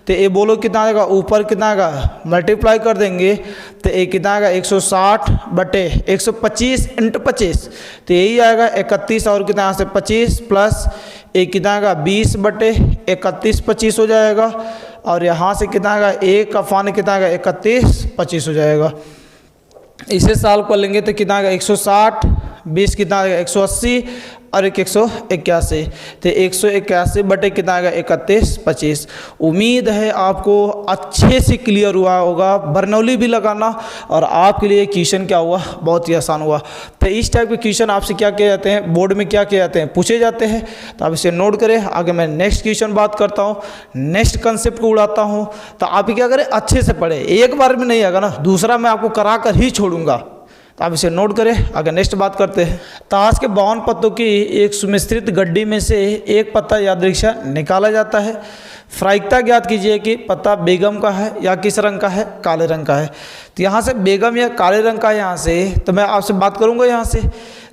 तो ये बोलो कितना आएगा, ऊपर कितना आएगा मल्टीप्लाई कर देंगे तो एक कितना आएगा 160/125 × 25, तो यही आएगा 31 और कितना यहाँ से 25 प्लस एक कितना आएगा 20/31 25 हो जाएगा, और यहाँ से कितना आएगा 1 कितना आएगा 31 25 हो जाएगा। इसे सॉल्व कर लेंगे तो कितना आएगा 160, 20 कितना आएगा 180, और 181, तो 181 बटे कितना आएगा 31 25। उम्मीद है आपको अच्छे से क्लियर हुआ होगा, बर्नौली भी लगाना, और आपके लिए क्वेश्चन क्या हुआ बहुत ही आसान हुआ। तो इस टाइप के क्वेश्चन आपसे क्या किए जाते हैं, बोर्ड में क्या किए जाते हैं, पूछे जाते हैं। तो आप इसे नोट करें, आगे मैं नेक्स्ट क्वेश्चन बात करता हूँ, नेक्स्ट कंसेप्ट को उड़ाता हूँ। तो आप क्या करें, अच्छे से पढ़े, एक बार में नहीं आएगा ना, दूसरा मैं आपको करा कर ही छोड़ूंगा। तो आप इसे नोट करें, आगे नेक्स्ट बात करते हैं। ताश के 52 पत्तों की एक सुमिश्रित गड्डी में से एक पत्ता यादृच्छा निकाला जाता है। प्रायिकता ज्ञात कीजिए कि पत्ता बेगम का है या किस रंग का है, काले रंग का है। तो यहाँ से बेगम या काले रंग का है, यहाँ से तो मैं आपसे बात करूँगा यहाँ से।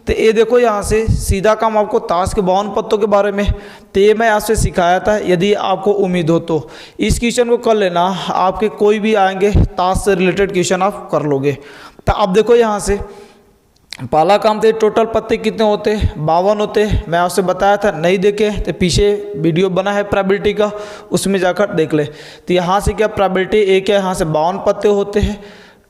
तो ये देखो यहाँ से सीधा काम आपको ताश के 52 पत्तों के बारे में, तो ये मैं आपसे सिखाया था। यदि आपको उम्मीद हो तो इस क्वेश्चन को कर लेना, आपके कोई भी आएंगे ताश से रिलेटेड क्वेश्चन आप कर लोगे। तो अब देखो यहाँ से पहला काम थे टोटल पत्ते कितने होते, 52 होते। मैं आपसे बताया था, नहीं देखे तो पीछे वीडियो बना है प्रोबेबिलिटी का, उसमें जाकर देख ले। तो यहाँ से क्या प्रोबेबिलिटी एक है, यहाँ से 52 पत्ते होते हैं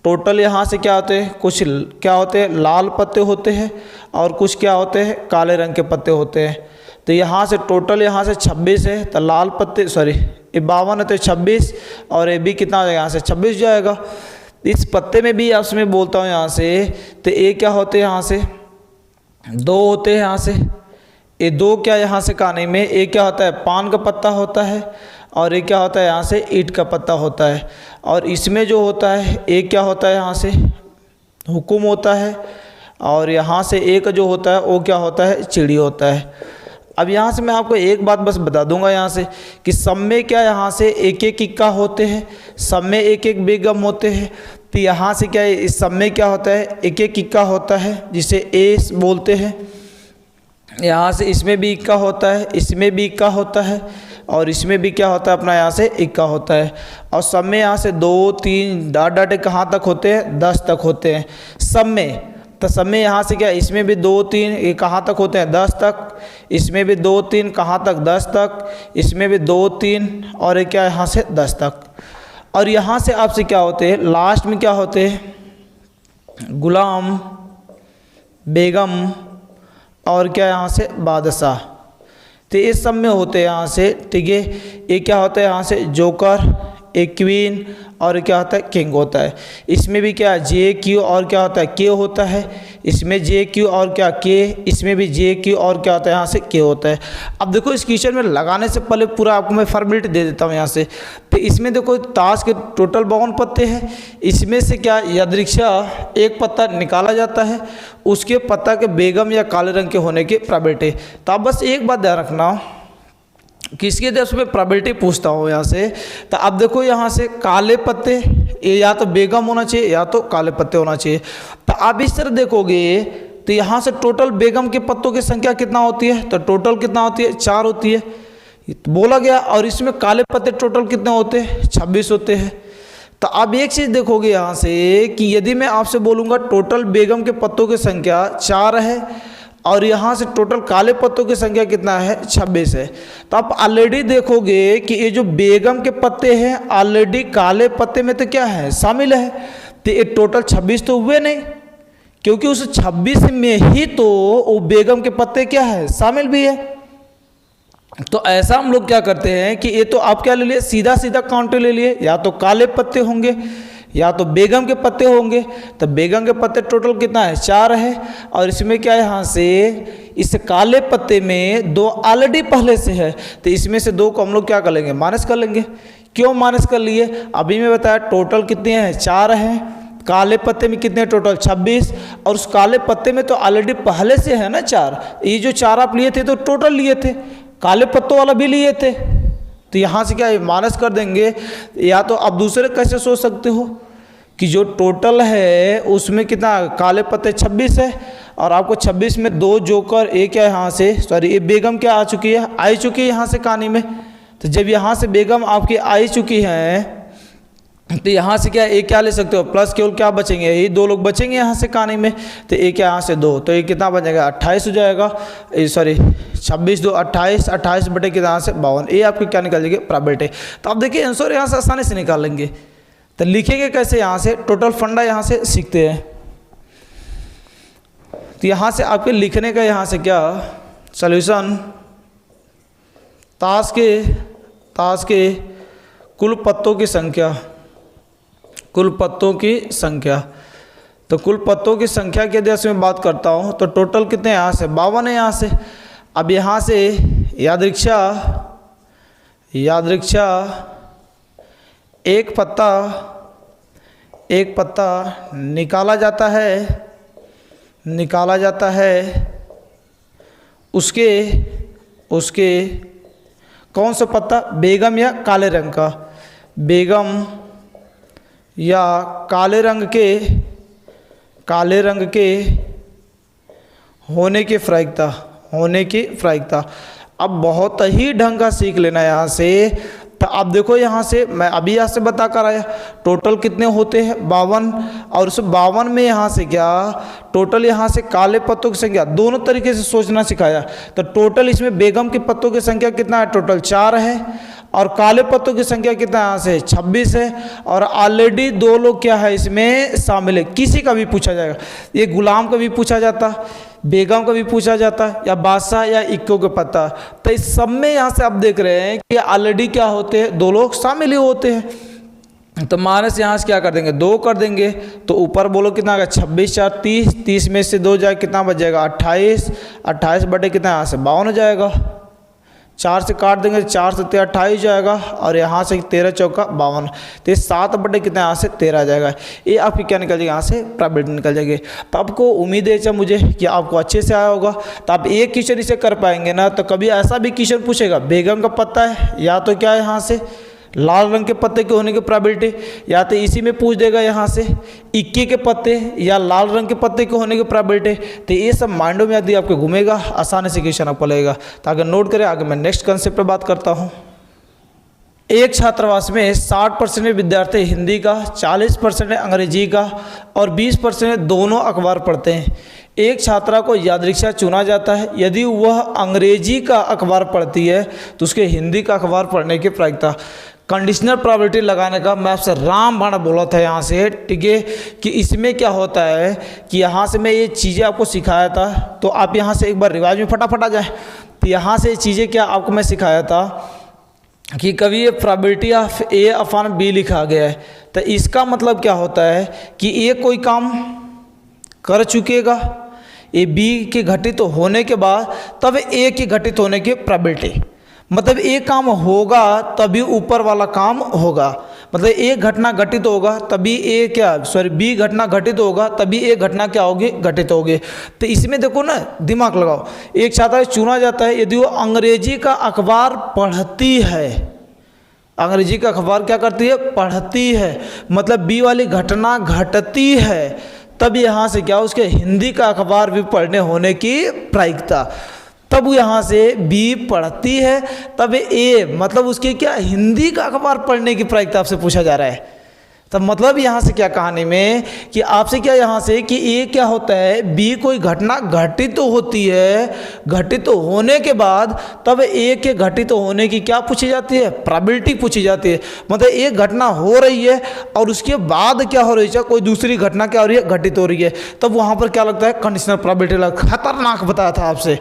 टोटल। यहाँ से क्या होते हैं, कुछ क्या होते हैं लाल पत्ते होते हैं, और कुछ क्या होते हैं काले रंग के पत्ते होते हैं। तो यहाँ से टोटल यहाँ से 26 है, तो लाल पत्ते ये 52 है तो 26, और ये भी कितना हो जाएगा यहाँ से 26 जाएगा। इस पत्ते में भी आपसे मैं बोलता हूँ यहाँ से, तो ये क्या होते हैं यहाँ से 2 होते हैं, यहाँ से ये 2 क्या यहाँ से खाने में, एक क्या होता है पान का पत्ता होता है, और एक क्या होता है यहाँ से ईंट का पत्ता होता है, और इसमें जो होता है एक क्या होता है यहाँ से हुकुम होता है, और यहाँ से एक जो होता है वो क्या होता है चिड़ी होता है। अब यहाँ से मैं आपको एक बात बस बता दूंगा यहाँ से कि सब में क्या यहाँ से एक एक इक्का होते हैं, सब में एक एक बेगम होते हैं। तो यहाँ से क्या है, इस सब में क्या होता है एक एक इक्का होता है जिसे एस बोलते हैं। यहाँ से इसमें भी इक्का होता है, इसमें भी इक्का होता है, और इसमें भी क्या होता है अपना यहाँ से इक्का होता है। और सब में यहाँ से 2 3 डाटे कहाँ तक होते हैं 10 तक होते हैं सब में। तो सब में यहाँ से क्या, इसमें भी 2 3, ये कहाँ तक होते हैं 10 तक, इसमें भी 2 3, कहाँ तक 10 तक, इसमें भी 2 3, और ये क्या यहाँ से 10 तक। और यहाँ से आपसे क्या होते हैं, लास्ट में क्या होते हैं, गुलाम, बेगम और क्या यहाँ से बादशाह। तो इस सब में होते हैं यहाँ से, ठीक है। ये क्या होता है यहाँ से जोकर, एक क्वीन, और क्या होता है किंग होता है। इसमें भी क्या जे क्यू और क्या होता है के होता है, इसमें जे क्यू और क्या के, इसमें भी जे क्यू और क्या होता है यहाँ से के होता है। अब देखो इस क्वेश्चन में लगाने से पहले पूरा आपको मैं फॉर्मेलिटी दे देता हूँ यहाँ से। तो इसमें देखो ताश के टोटल 52 पत्ते हैं, इसमें से क्या यादृच्छा एक पत्ता निकाला जाता है, उसके पत्ता के बेगम या काले रंग के होने की प्रोबेबिलिटी। तो आप बस एक बात ध्यान रखना, किसके देश में प्रोबेबिलिटी पूछता हूँ यहाँ से। तो अब देखो यहाँ से काले पत्ते, ये या तो बेगम होना चाहिए या तो काले पत्ते होना चाहिए। तो आप इस तरह देखोगे तो यहाँ से टोटल बेगम के पत्तों की संख्या कितना होती है, तो टोटल कितना होती है 4 होती है बोला गया। और इसमें काले पत्ते टोटल कितने होते हैं 26 होते हैं। तो आप एक चीज़ देखोगे यहाँ से कि यदि मैं आपसे बोलूँगा टोटल बेगम के पत्तों की संख्या 4 है और यहाँ से टोटल काले पत्तों की संख्या कितना है 26 है, तो आप ऑलरेडी देखोगे कि ये जो बेगम के पत्ते हैं ऑलरेडी काले पत्ते में तो क्या है शामिल है। तो ये टोटल 26 तो हुए नहीं, क्योंकि उस 26 में ही तो वो बेगम के पत्ते क्या है शामिल भी है। तो ऐसा हम लोग क्या करते हैं कि ये तो आप क्या ले लिए, सीधा सीधा काउंटर ले लिए, या तो काले पत्ते होंगे या तो बेगम के पत्ते होंगे। तो बेगम के पत्ते टोटल कितना है 4 है, और इसमें क्या है यहाँ से इस काले पत्ते में 2 ऑलरेडी पहले से है, तो इसमें से 2 को हम लोग क्या कर लेंगे माइनस कर लेंगे। क्यों माइनस कर लिए, अभी मैं बताया टोटल कितने हैं 4 हैं, काले पत्ते में कितने टोटल 26, और उस काले पत्ते में तो ऑलरेडी पहले से है ना 4। ये जो 4 आप लिए थे तो टोटल लिए थे, काले पत्तों वाला भी लिए थे, तो यहाँ से क्या माइनस कर देंगे। या तो आप दूसरे कैसे सोच सकते हो कि जो टोटल है उसमें कितना काले पत्ते 26 है, और आपको 26 में 2 जोकर एक क्या यहाँ से सॉरी ये बेगम क्या आ चुकी है यहाँ से कहानी में। तो जब यहाँ से बेगम आपकी आ चुकी हैं तो यहाँ से क्या एक क्या ले सकते हो प्लस, केवल क्या बचेंगे यही 2 लोग बचेंगे यहाँ से कहानी में। तो एक यहाँ से 2, तो ये कितना बचेगा 28 हो जाएगा, सॉरी 26 2 28, 28 बटे कितना यहाँ से 52। ये आपकी क्या निकल जाएगी प्रोबेबिलिटी। तो आप देखिए आंसर यहाँ से आसानी से निकाल लेंगे। तो लिखेंगे कैसे, यहाँ से टोटल फंडा यहाँ से सीखते हैं। तो यहाँ से आपके लिखने का यहाँ से क्या सॉल्यूशन, ताश के कुल पत्तों की संख्या, कुल पत्तों की संख्या। तो कुल पत्तों की संख्या के यदि मैं बात करता हूँ तो टोटल कितने यहाँ से 52 है यहाँ से। अब यहाँ से यादृच्छा एक पत्ता निकाला जाता है उसके कौन सा पत्ता, बेगम या काले रंग का, बेगम या काले रंग के होने की प्रायिकता। अब बहुत ही ढंग का सीख लेना यहाँ से। तो आप देखो यहाँ से मैं अभी यहाँ से बता कर आया टोटल कितने होते हैं 52, और उस 52 में यहाँ से क्या टोटल यहाँ से काले पत्तों की संख्या दोनों तरीके से सोचना सिखाया। तो टोटल इसमें बेगम के पत्तों की संख्या कितना है, टोटल 4 है, और काले पत्तों की संख्या कितना यहाँ से 26 है, और ऑलरेडी 2 लोग क्या है इसमें शामिल है। किसी का भी पूछा जाएगा, ये गुलाम का भी पूछा जाता, बेगम का भी पूछा जाता, या बादशाह या इक्को के पत्ता। तो इस सब में यहाँ से आप देख रहे हैं कि ऑलरेडी क्या होते हैं 2 लोग शामिल ही होते हैं। तो माइनस यहाँ से क्या कर देंगे 2 कर देंगे, तो ऊपर बोलो कितना आएगा 26 4 30, 30 में से 2 जाए कितना बच जाएगा 28, 28 बटे कितना यहाँ से 52 हो जाएगा, 4 से काट देंगे 4 से 28 जाएगा, और यहाँ से 13 चौका 52, तो 7 बटे कितना यहाँ से 13 आ जाएगा। ये आपकी क्या निकल जाएगा यहाँ से प्रोबेबिलिटी निकल जाएगी। तो आपको उम्मीद है मुझे कि आपको अच्छे से आया होगा। तो आप एक क्वेश्चन इसे कर पाएंगे ना, तो कभी ऐसा भी क्वेश्चन पूछेगा बेगम का पत्ता है या तो क्या है यहाँ से लाल रंग के पत्ते के होने की प्रोबेबिलिटी, या तो इसी में पूछ देगा यहाँ से इक्की के पत्ते या लाल रंग के पत्ते के होने की प्रोबेबिलिटी। तो ये सब माइंडों में यदि आपके घूमेगा आसानी से क्वेश्चन आपको लगेगा। तो अगर नोट करें आगे मैं नेक्स्ट कंसेप्ट पर बात करता हूँ। एक छात्रावास में 60% विद्यार्थी हिंदी का, 40% अंग्रेजी का और 20% दोनों अखबार पढ़ते हैं। एक छात्रा को यादृच्छा चुना जाता है। यदि वह अंग्रेजी का अखबार पढ़ती है तो उसके हिंदी का अखबार पढ़ने की प्रायिकता। कंडीशनल प्रोबेबिलिटी लगाने का मैं आपसे रामबाण बोला था यहाँ से, ठीक है, कि इसमें क्या होता है कि यहाँ से मैं ये चीज़ें आपको सिखाया था, तो आप यहाँ से एक बार रिवाज में फटाफट आ जाए। तो यहाँ से ये चीज़ें क्या आपको मैं सिखाया था कि कभी ये probability of A upon B लिखा गया है, तो इसका मतलब क्या होता है कि ए कोई काम कर चुकेगा, ए बी के घटित होने के बाद तब ए के घटित होने की प्रोबेबिलिटी, मतलब एक काम होगा तभी ऊपर वाला काम होगा, मतलब एक घटना घटित होगा तभी बी घटना घटित होगा तभी एक घटना क्या होगी, घटित होगी। तो इसमें देखो ना, दिमाग लगाओ, एक छात्रा चुना जाता है यदि वो अंग्रेजी का अखबार पढ़ती है, अंग्रेजी का अखबार क्या करती है, पढ़ती है, मतलब बी वाली घटना घटती है, तब यहाँ से क्या उसके हिंदी का अखबार भी पढ़ने होने की प्रायिकता। तब यहाँ से बी पढ़ती है तब ए, मतलब उसके क्या हिंदी का अखबार पढ़ने की प्रायिकता आपसे पूछा जा रहा है। तब मतलब यहाँ से क्या कहानी में कि आपसे क्या यहाँ से कि ए क्या होता है, बी कोई घटना घटित तो होती है, घटित तो होने के बाद तब ए के घटित होने की क्या पूछी जाती है, प्रोबेबिलिटी पूछी जाती है। मतलब एक घटना हो रही है और उसके बाद क्या हो रही है, कोई दूसरी घटना क्या हो रही है, घटित हो रही है, तब वहाँ पर क्या लगता है, कंडीशनल प्रोबेबिलिटी। खतरनाक बताया था आपसे।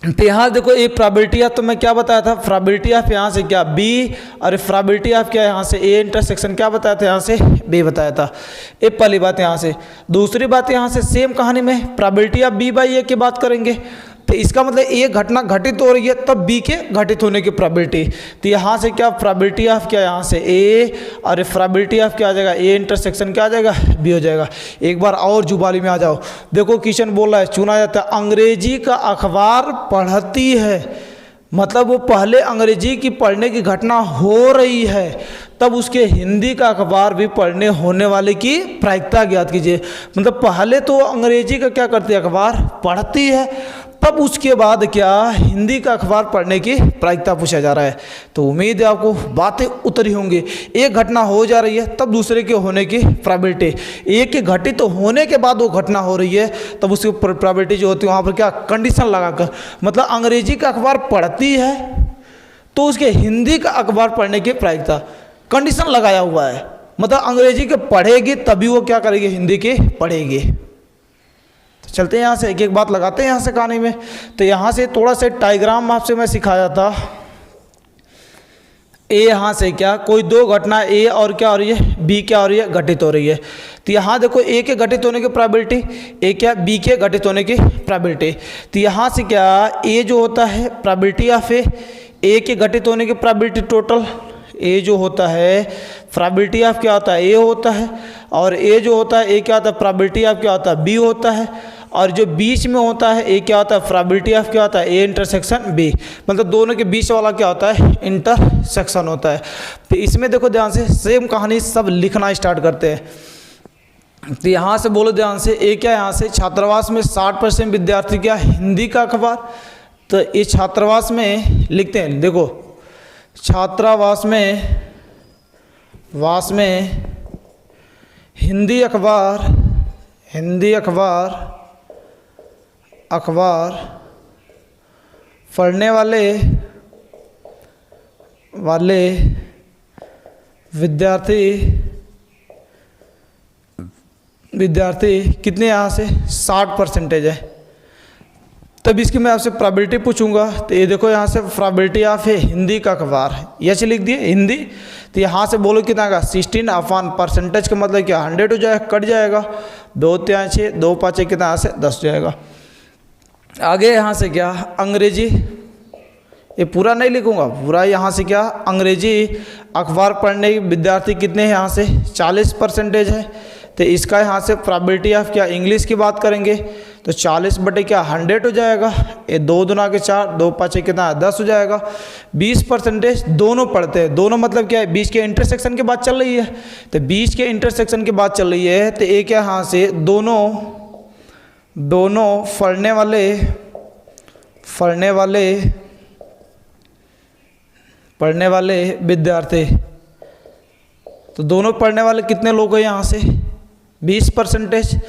तो यहाँ देखो एक प्रोबेबिलिटी ऑफ, तो मैं क्या बताया था, प्रोबेबिलिटी ऑफ यहाँ से क्या बी, और प्रोबेबिलिटी ऑफ क्या यहाँ से ए इंटरसेक्शन क्या बताया था, यहाँ से बी बताया था। एक पहली बात यहाँ से। दूसरी बात यहाँ से सेम कहानी में प्रोबेबिलिटी ऑफ बी बाई ए की बात करेंगे, तो इसका मतलब ए घटना घटित हो रही है तब बी के घटित होने की प्रोबेबिलिटी। तो यहाँ से क्या प्रोबेबिलिटी ऑफ क्या यहाँ से ए, और प्रोबेबिलिटी ऑफ क्या आ जाएगा, ए इंटरसेक्शन क्या आ जाएगा, बी हो जाएगा। एक बार और जुबाली में आ जाओ, देखो क्वेश्चन बोल रहा है चुना जाता है अंग्रेजी का अखबार पढ़ती है, मतलब वो पहले अंग्रेजी की पढ़ने की घटना हो रही है तब उसके हिंदी का अखबार भी पढ़ने होने वाले की प्रायिकता ज्ञात कीजिए। मतलब पहले तो अंग्रेजी का क्या करती है, अखबार पढ़ती है, तब उसके बाद क्या हिंदी का अखबार पढ़ने की प्रायिकता पूछा जा रहा है। तो उम्मीद है आपको बातें उतरी होंगी। एक घटना हो जा रही है तब दूसरे के होने की प्रोबेबिलिटी, एक के घटित तो होने के बाद वो घटना हो रही है तब उसकी प्रोबेबिलिटी जो होती है वहाँ पर क्या कंडीशन लगाकर, मतलब अंग्रेजी का अखबार पढ़ती है तो उसके हिंदी का अखबार पढ़ने की प्रायिकता, कंडीशन लगाया हुआ है, मतलब अंग्रेजी के पढ़ेगी तभी वो क्या करेगी, हिंदी की पढ़ेगी। तो चलते हैं यहाँ से एक एक बात लगाते हैं यहाँ से कहानी में। तो यहाँ से थोड़ा सा डायग्राम आपसे मैं सिखाया था। ए यहाँ से क्या कोई दो घटना ए और क्या हो रही है, बी क्या हो रही है, घटित हो रही है। तो यहाँ देखो ए के घटित होने की प्रोबेबिलिटी, ए क्या बी के घटित होने की प्रोबेबिलिटी। तो यहाँ से क्या ए जो होता है प्रोबेबिलिटी ऑफ ए के घटित होने की प्रोबेबिलिटी टोटल, ए जो होता है प्रोबेबिलिटी ऑफ क्या होता है, ए होता है, और ए जो होता है ए क्या होता है, प्रोबेबिलिटी ऑफ क्या होता है, बी होता है, और जो बीच में होता है ए क्या होता है, प्रोबेबिलिटी ऑफ क्या होता है, ए इंटरसेक्शन बी, मतलब दोनों के बीच वाला क्या होता है, इंटरसेक्शन होता है। तो इसमें देखो ध्यान से सेम कहानी सब लिखना स्टार्ट करते हैं। तो यहाँ से बोलो ध्यान से, ए क्या यहाँ से छात्रावास में 60% विद्यार्थी क्या हिंदी का अखबार, तो ये छात्रावास में लिखते हैं, देखो छात्रावास में हिंदी अखबार पढ़ने वाले विद्यार्थी कितने यहाँ से 60% है। तब इसकी मैं आपसे प्रोबेबिलिटी पूछूंगा, तो ये देखो यहाँ से प्रोबेबिलिटी ऑफ हिंदी का अखबार है, यह लिख दिए हिंदी। तो यहाँ से बोलो कितना का 16 अपॉन परसेंटेज का मतलब क्या 100 हो जाएगा, कट जाएगा, 2 3 6 2 5 कितना यहाँ से 10 हो जाएगा। आगे यहाँ से क्या अंग्रेजी, ये पूरा नहीं लिखूंगा, पूरा यहाँ से क्या अंग्रेजी अखबार पढ़ने विद्यार्थी कितने हैं यहाँ से 40% है। तो इसका यहाँ से प्रोबेबिलिटी ऑफ क्या इंग्लिश की बात करेंगे तो 40 बटे क्या 100 हो जाएगा, ये 2 दूना के 4 2 5 कितना 10 हो जाएगा। 20% दोनों पढ़ते हैं, दोनों मतलब क्या है बीच के इंटरसेक्शन की बात चल रही है, तो बीच के इंटरसेक्शन की बात चल रही है। तो एक क्या यहाँ से दोनों पढ़ने वाले विद्यार्थी, तो दोनों पढ़ने वाले कितने लोग हैं यहाँ से 20%।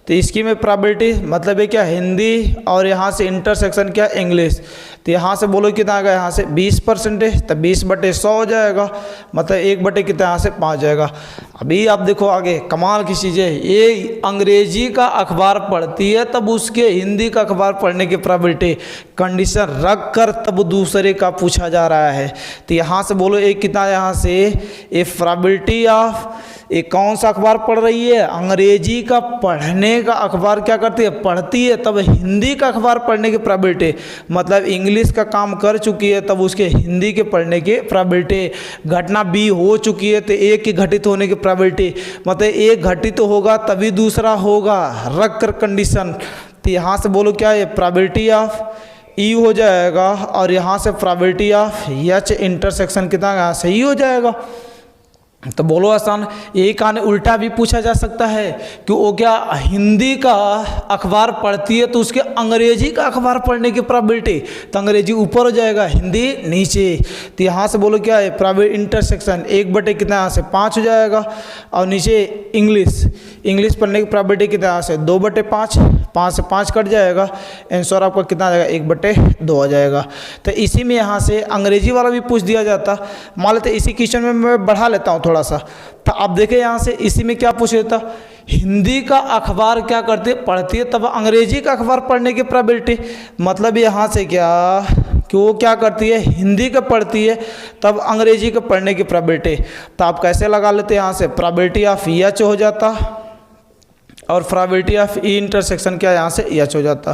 तो इसकी में प्रोबेबिलिटी मतलब है क्या, हिंदी और यहाँ से इंटरसेक्शन क्या, इंग्लिश। तो यहाँ से बोलो कितना आएगा, यहाँ से 20%, तो 20/100 हो जाएगा, मतलब 1/, कितना यहाँ से 5 जाएगा। अभी आप देखो आगे कमाल की चीज़ है, ये अंग्रेजी का अखबार पढ़ती है तब उसके हिंदी का अखबार पढ़ने की प्रोबेबिलिटी कंडीशन रख कर तब दूसरे का पूछा जा रहा है। तो यहाँ से बोलो एक कितना, यहाँ से ये प्रोबेबिलिटी ऑफ ये कौन सा अखबार पढ़ रही है, अंग्रेजी का पढ़ने का अखबार क्या करती है, पढ़ती है, तब हिंदी का अखबार पढ़ने की प्रोबेबिलिटी मतलब इंग्लिश का काम कर चुकी है तब उसके हिंदी के पढ़ने की प्रोबेबिलिटी। घटना बी हो चुकी है तो एक की घटित होने की प्रोबेबिलिटी मतलब एक घटित होगा तभी दूसरा होगा, रख कर कंडीशन। तो यहाँ से बोलो क्या है, प्रोबेबिलिटी ऑफ ई हो जाएगा और यहाँ से प्रोबेबिलिटी ऑफ एच इंटरसेक्शन कितना, यहाँ से ई हो जाएगा। तो बोलो आसान, एक आने उल्टा भी पूछा जा सकता है कि वो क्या हिंदी का अखबार पढ़ती है तो उसके अंग्रेजी का अखबार पढ़ने की प्रोबेबिलिटी, तो अंग्रेजी ऊपर हो जाएगा, हिंदी नीचे। तो यहाँ से बोलो क्या है, प्रोबेबिलिटी इंटरसेक्शन 1/, कितना यहाँ से 5 हो जाएगा, और नीचे इंग्लिश पढ़ने की प्रोबेबिलिटी कितना यहाँ से 2/5, 5 से 5 कट जाएगा, आंसर आपका कितना आ जाएगा 1/2 आ जाएगा। तो इसी में यहाँ से अंग्रेजी वाला भी पूछ दिया जाता। मान लेते इसी क्वेश्चन में मैं बढ़ा लेता हूँ थोड़ा सा। तो आप देखें यहाँ से इसी में क्या पूछ लेता, हिंदी का अखबार क्या करती है, पढ़ती है, तब अंग्रेजी का अखबार पढ़ने की प्रोबेबिलिटी मतलब यहाँ से क्या कि वो क्या करती है, हिंदी का पढ़ती है तब अंग्रेजी का पढ़ने की प्रोबेबिलिटी। तो आप कैसे लगा लेते हैं, यहाँ से प्रोबेबिलिटी ऑफ एच हो जाता और प्रोबेबिलिटी ऑफ ई इंटरसेक्शन क्या यहाँ से एच हो जाता।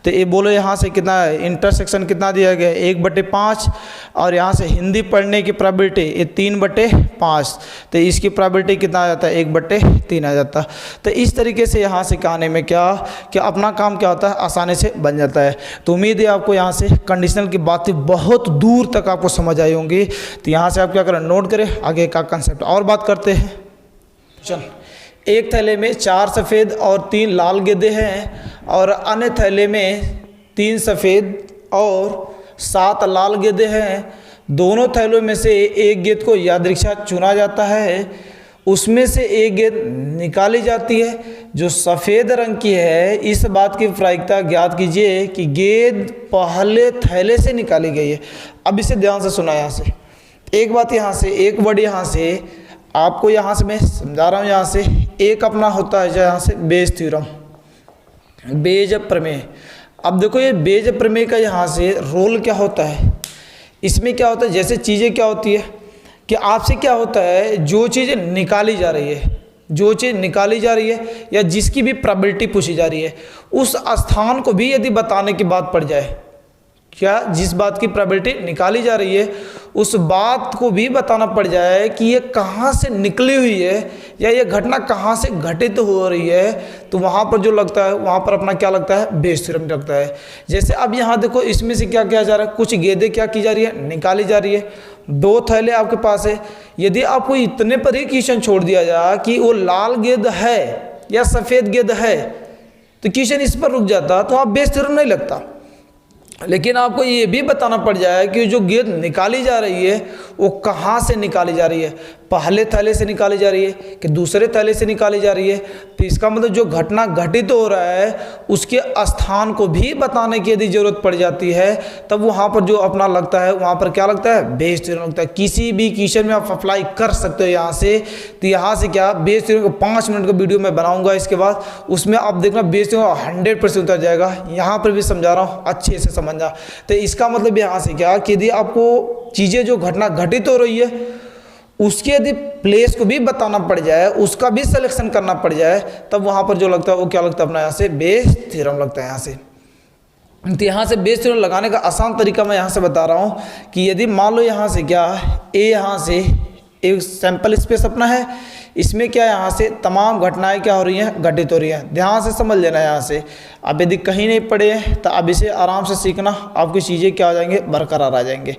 तो ये बोलो यहाँ से कितना है, इंटरसेक्शन कितना दिया गया 1/5 और यहाँ से हिंदी पढ़ने की प्रोबेबिलिटी ये 3/5, तो इसकी प्रोबेबिलिटी कितना आ जाता है 1/3 आ जाता। तो इस तरीके से यहाँ से कहने में क्या कि अपना काम क्या होता है, आसानी से बन जाता है। तो उम्मीद है आपको यहाँ से कंडीशनल की बातें बहुत दूर तक आपको समझ आई होंगी। तो यहाँ से आप क्या करें, नोट करें, आगे का कंसेप्ट और बात करते हैं। चल, एक थैले में 4 सफ़ेद और 3 लाल गेंदें हैं और अन्य थैले में 3 सफ़ेद और 7 लाल गेंदें हैं। दोनों थैलों में से एक गेंद को यादृच्छिक चुना जाता है, उसमें से एक गेंद निकाली जाती है जो सफ़ेद रंग की है। इस बात की प्रायिकता ज्ञात कीजिए कि गेंद पहले थैले से निकाली गई है। अब इसे ध्यान से सुना। यहाँ से एक बात, यहाँ से एक वर्ड, यहाँ से आपको यहाँ से मैं समझा रहा हूँ। यहाँ से एक अपना होता है यहाँ से बेज थ्योरम, बेज प्रमेय। अब देखो ये बेज प्रमेय का यहाँ से रोल क्या होता है, इसमें क्या होता है, जैसे चीज़ें क्या होती है कि आपसे क्या होता है, जो चीज़ निकाली जा रही है, जो चीज़ निकाली जा रही है या जिसकी भी प्रोबेबिलिटी पूछी जा रही है, उस स्थान को भी यदि बताने की बात पड़ जाए, क्या जिस बात की प्रोबेबिलिटी निकाली जा रही है उस बात को भी बताना पड़ जाए कि ये कहाँ से निकली हुई है या ये घटना कहाँ से घटित हो रही है, तो वहाँ पर जो लगता है वहाँ पर अपना क्या लगता है, बेज थ्योरम लगता है। जैसे अब यहाँ देखो इसमें से क्या किया जा रहा है, कुछ गेंदें क्या की जा रही है, निकाली जा रही है। 2 थैले आपके पास है, यदि आपको इतने पर ही क्वेश्चन छोड़ दिया जाए कि वो लाल गेंद है या सफ़ेद गेंद है तो क्वेश्चन इस पर रुक जाता, तो आप बेज थ्योरम नहीं लगता। लेकिन आपको ये भी बताना पड़ जाए कि जो गेंद निकाली जा रही है वो कहाँ से निकाली जा रही है, पहले थैले से निकाली जा रही है कि दूसरे थैले से निकाली जा रही है। तो इसका मतलब जो घटना घटित हो रहा है उसके स्थान को भी बताने की यदि ज़रूरत पड़ जाती है तब वहाँ पर जो अपना लगता है वहाँ पर क्या लगता है, बेज थ्योरम लगता है। किसी भी क्वेश्चन में आप अप्लाई कर सकते हो यहाँ से। तो यहाँ से क्या बेज थ्योरम का 5 मिनट का वीडियो मैं बनाऊँगा, इसके बाद उसमें आप देखना बेज थ्योरम 100% उतर जाएगा। यहाँ पर भी समझा रहा हूँ, अच्छे से समझना। तो इसका मतलब यहाँ से क्या कि यदि आपको चीज़ें जो घटना घटित हो रही है उसके यदि प्लेस को भी बताना पड़ जाए, उसका भी सिलेक्शन करना पड़ जाए, तब वहाँ पर जो लगता है वो क्या लगता है, अपना यहाँ से बेज थ्योरम लगता है। यहाँ से तो यहाँ से बेज थ्योरम लगाने का आसान तरीका मैं यहाँ से बता रहा हूँ कि यदि मान लो यहाँ से क्या ए, यहाँ से एक सैंपल स्पेस अपना है, इसमें क्या यहाँ से तमाम घटनाएं क्या हो रही हैं, घटित हो रही हैं। ध्यान से समझ लेना। यहाँ से अब यदि कहीं नहीं पढ़े हैं तो अब इसे आराम से सीखना, आपकी चीज़ें क्या हो जाएंगे, बरकरार आ जाएंगे।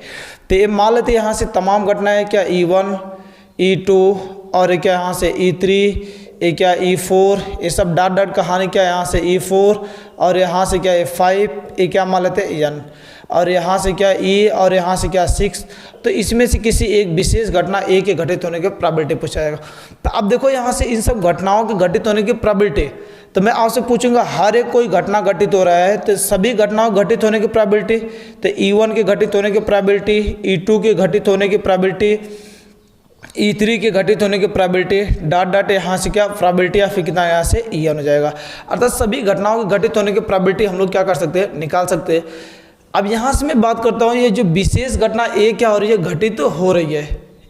तो ये मान लेते यहाँ से तमाम घटनाएं क्या E1 E2 और क्या यहाँ से E3, ये क्या E4, ये सब डॉट कहानी क्या यहाँ से E4 और यहाँ से क्या E5, ये क्या मान लेते हैं N। और यहाँ से क्या E और यहाँ से क्या 6, तो इसमें से किसी एक विशेष घटना A के घटित होने की प्रोबेबिलिटी पूछा जाएगा। तो अब देखो यहाँ से इन सब घटनाओं के घटित होने की प्रोबेबिलिटी, तो मैं आपसे पूछूंगा हर एक कोई घटना घटित हो रहा है तो सभी घटनाओं घटित होने की प्रोबेबिलिटी, तो E1 के घटित होने की प्रोबेबिलिटी, E2 के घटित होने की प्रोबेबिलिटी, E3 के घटित होने की प्रोबेबिलिटी डॉट डॉट यहाँ से क्या प्रोबेबिलिटी या फिर कितना यहाँ से En हो जाएगा। अर्थात सभी घटनाओं के घटित होने की प्रोबेबिलिटी हम लोग क्या कर सकते हैं, निकाल सकते हैं। अब यहाँ से मैं बात करता हूँ ये जो विशेष घटना A क्या हो रही है, घटित हो रही है,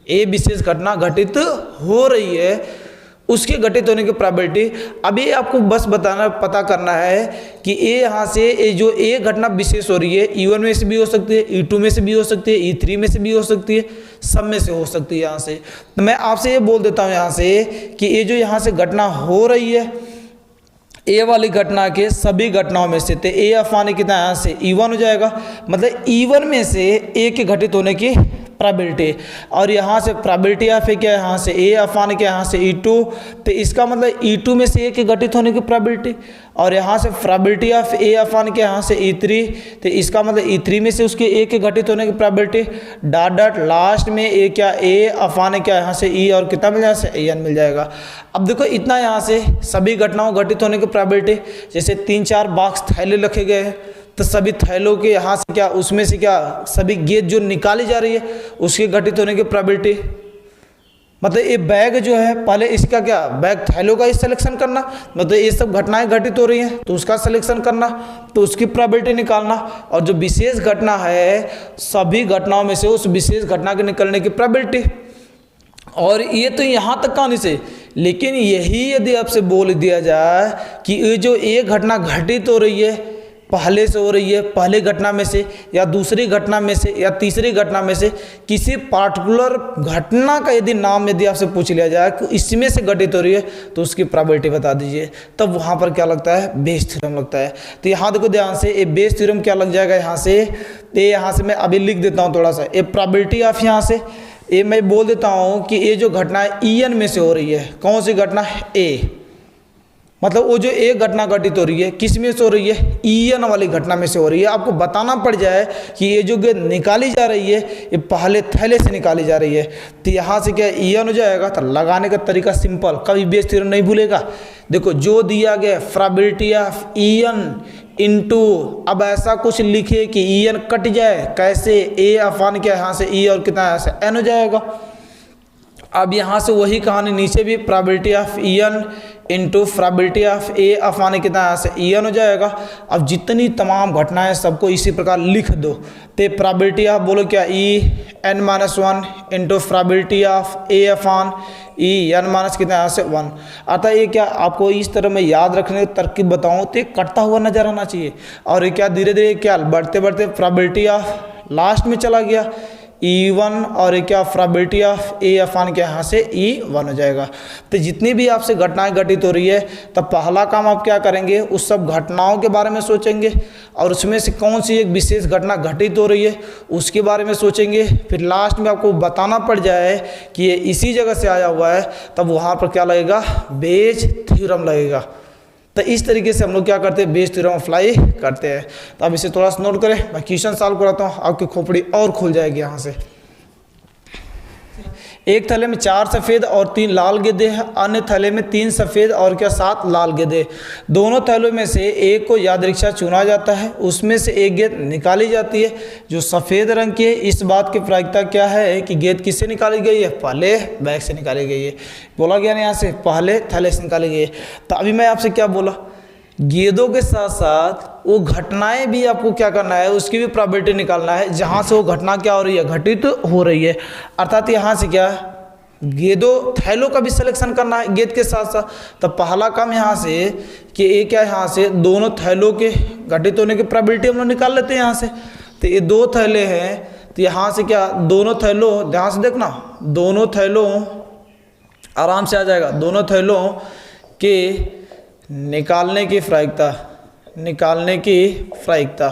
A विशेष घटना घटित हो रही है, उसके घटित होने की प्रोबेबिलिटी। अभी आपको बस पता करना है कि यहाँ से जो A घटना विशेष हो रही है E1 में से भी हो सकती है, E2 में से भी हो सकती है, E3 में से भी हो सकती है, सब में से हो सकती है। यहाँ से तो मैं आपसे ये बोल देता हूँ यहाँ से कि ये जो यहाँ से घटना हो रही है ए वाली घटना के सभी घटनाओं में से, तो ए अफान कितना यहाँ से E1 हो जाएगा, मतलब E1 में से ए के घटित होने की प्रोबेबिलिटी, और यहाँ से प्रोबेबिलिटी या फिर क्या यहाँ से ए अफान क्या यहाँ से E2, तो इसका मतलब E2 में से ए के घटित होने की प्रोबेबिलिटी, और यहाँ से प्रोबेबिलिटी ऑफ ए अफान क्या यहाँ से E3, तो इसका मतलब E3 में से उसके ए के घटित होने की प्रोबेबिलिटी डॉट डॉट लास्ट में ए क्या ए अफान क्या यहाँ से E और कितना मिल जाएगा से En मिल जाएगा। अब देखो इतना यहाँ से सभी घटनाओं घटित होने की प्रोबेबिलिटी, जैसे 3-4 बॉक्स थैले रखे गए हैं तो सभी थैलों के यहाँ से क्या उसमें से क्या सभी गेंद जो निकाली जा रही है उसके घटित होने की प्रोबेबिलिटी, मतलब ये बैग जो है पहले इसका क्या बैग थैलों का ही सिलेक्शन करना, मतलब ये सब घटनाएं घटित हो रही हैं तो उसका सिलेक्शन करना, तो उसकी प्रोबेबिलिटी निकालना, और जो विशेष घटना है सभी घटनाओं में से उस विशेष घटना के निकलने की प्रोबेबिलिटी। और ये तो यहाँ तक कहानी से, लेकिन यही यदि आपसे बोल दिया जाए कि ये जो एक घटना घटित हो रही है पहले से हो रही है, पहले घटना में से या दूसरी घटना में से या तीसरी घटना में से किसी पार्टिकुलर घटना का यदि नाम यदि आपसे पूछ लिया जाए कि इसमें से घटित हो रही है तो उसकी प्रोबेबिलिटी बता दीजिए, तब वहाँ पर क्या लगता है, बेस थ्योरम लगता है। तो यहाँ देखो ध्यान से ये बेस थ्योरम क्या लग जाएगा यहाँ से, यहाँ से मैं अभी लिख देता हूँ थोड़ा सा, ये प्रोबेबिलिटी ऑफ यहाँ से ये मैं बोल देता हूँ कि ये जो घटना है En में से हो रही है, कौन सी घटना है A, मतलब वो जो एक घटना घटित हो रही है किस में से हो रही है, En वाली घटना में से हो रही है। आपको बताना पड़ जाए कि ये जो गेंद निकाली जा रही है ये पहले थैले से निकाली जा रही है, तो यहाँ से क्या En हो जाएगा। तो लगाने का तरीका सिंपल, कभी बेस थ्योरम नहीं भूलेगा। देखो जो दिया गया प्रोबेबिलिटी ऑफ En इनटू, अब ऐसा कुछ लिखिए कि En कट जाए, कैसे ए अफान क्या यहाँ से E और कितना यहाँ से N हो जाएगा। अब यहाँ से वही कहानी नीचे भी probability of En into probability of A अफान कितना यहाँ से En हो जाएगा। अब जितनी तमाम घटनाएं सबको इसी प्रकार लिख दो, तो प्रोबेबिलिटी ऑफ बोलो क्या En-1 into probability of A upon En minus कितना यहाँ से 1। अतः ये क्या आपको इस तरह में याद रखने की तरकीब बताऊँ तो ये कटता हुआ नजर आना चाहिए, और ये क्या धीरे धीरे क्या बढ़ते बढ़ते प्रोबेबिलिटी ऑफ लास्ट में चला गया E1, और क्या प्रोबेबिलिटी ऑफ ए अफान के यहाँ से E1 हो जाएगा। तो जितनी भी आपसे घटनाएं घटित हो रही है तब पहला काम आप क्या करेंगे, उस सब घटनाओं के बारे में सोचेंगे और उसमें से कौन सी एक विशेष घटना घटित हो रही है उसके बारे में सोचेंगे। फिर लास्ट में आपको बताना पड़ जाए कि ये इसी जगह से आया हुआ है, तब वहाँ पर क्या लगेगा, बेस थ्योरम लगेगा। तो इस तरीके से हम लोग क्या करते हैं, बेस थ्योरम अप्लाई करते हैं। तो अब इसे थोड़ा सा नोट करें, मैं क्वेश्चन सॉल्व कराता हूँ, आपकी खोपड़ी और खुल जाएगी। यहाँ से एक थैले में 4 सफ़ेद और 3 लाल गेंदें हैं, अन्य थैले में 3 सफ़ेद और क्या 7 लाल गेंदें। दोनों थैलों में से एक को यादृच्छा चुना जाता है, उसमें से एक गेंद निकाली जाती है जो सफ़ेद रंग की है। इस बात की प्रायिकता क्या है कि गेंद किससे निकाली गई है, पहले बैग से निकाली गई है। बोला गया ना यहाँ से पहले थैले से निकाली गई है। तो अभी मैं आपसे क्या बोला, गेंदों के साथ साथ वो घटनाएं भी आपको क्या करना है, उसकी भी प्रोबेबिलिटी निकालना है जहां से वो घटना क्या हो रही है, घटित हो रही है। अर्थात यहाँ से क्या गेंदों थैलों का भी सिलेक्शन करना है गेंद के साथ साथ। तो पहला काम यहाँ से कि ये क्या, यहाँ से दोनों थैलों के घटित होने की प्रोबेबिलिटी हम लोग निकाल लेते हैं यहाँ से। तो ये 2 थैले हैं, तो यहाँ से क्या दोनों थैलों, ध्यान से देखना, दोनों थैलों आराम से आ जाएगा, दोनों थैलों के निकालने की प्रायिकता।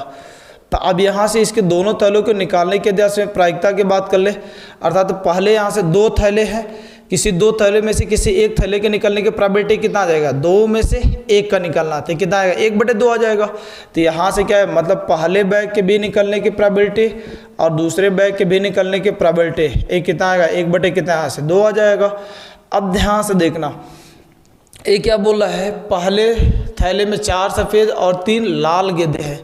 तो अब यहाँ से इसके दोनों थैलों को निकालने के अध्यास में प्रायिकता की बात कर ले। अर्थात तो पहले यहाँ से 2 थैले हैं, किसी दो थैले में से किसी एक थैले के निकलने की प्रोबेबिलिटी कितना आ जाएगा, दो में से एक का निकलना, तो कितना आएगा 1/2 आ जाएगा। तो यहाँ से क्या है, मतलब पहले बैग के भी निकलने की प्रोबेबिलिटी और दूसरे बैग के भी निकलने की प्रोबेबिलिटी एक कितना आएगा, 1/2 कितना यहाँ से 2 आ जाएगा। अब ध्यान से देखना, ये क्या बोल रहा है, पहले थैले में 4 सफ़ेद और 3 लाल गेंदें हैं।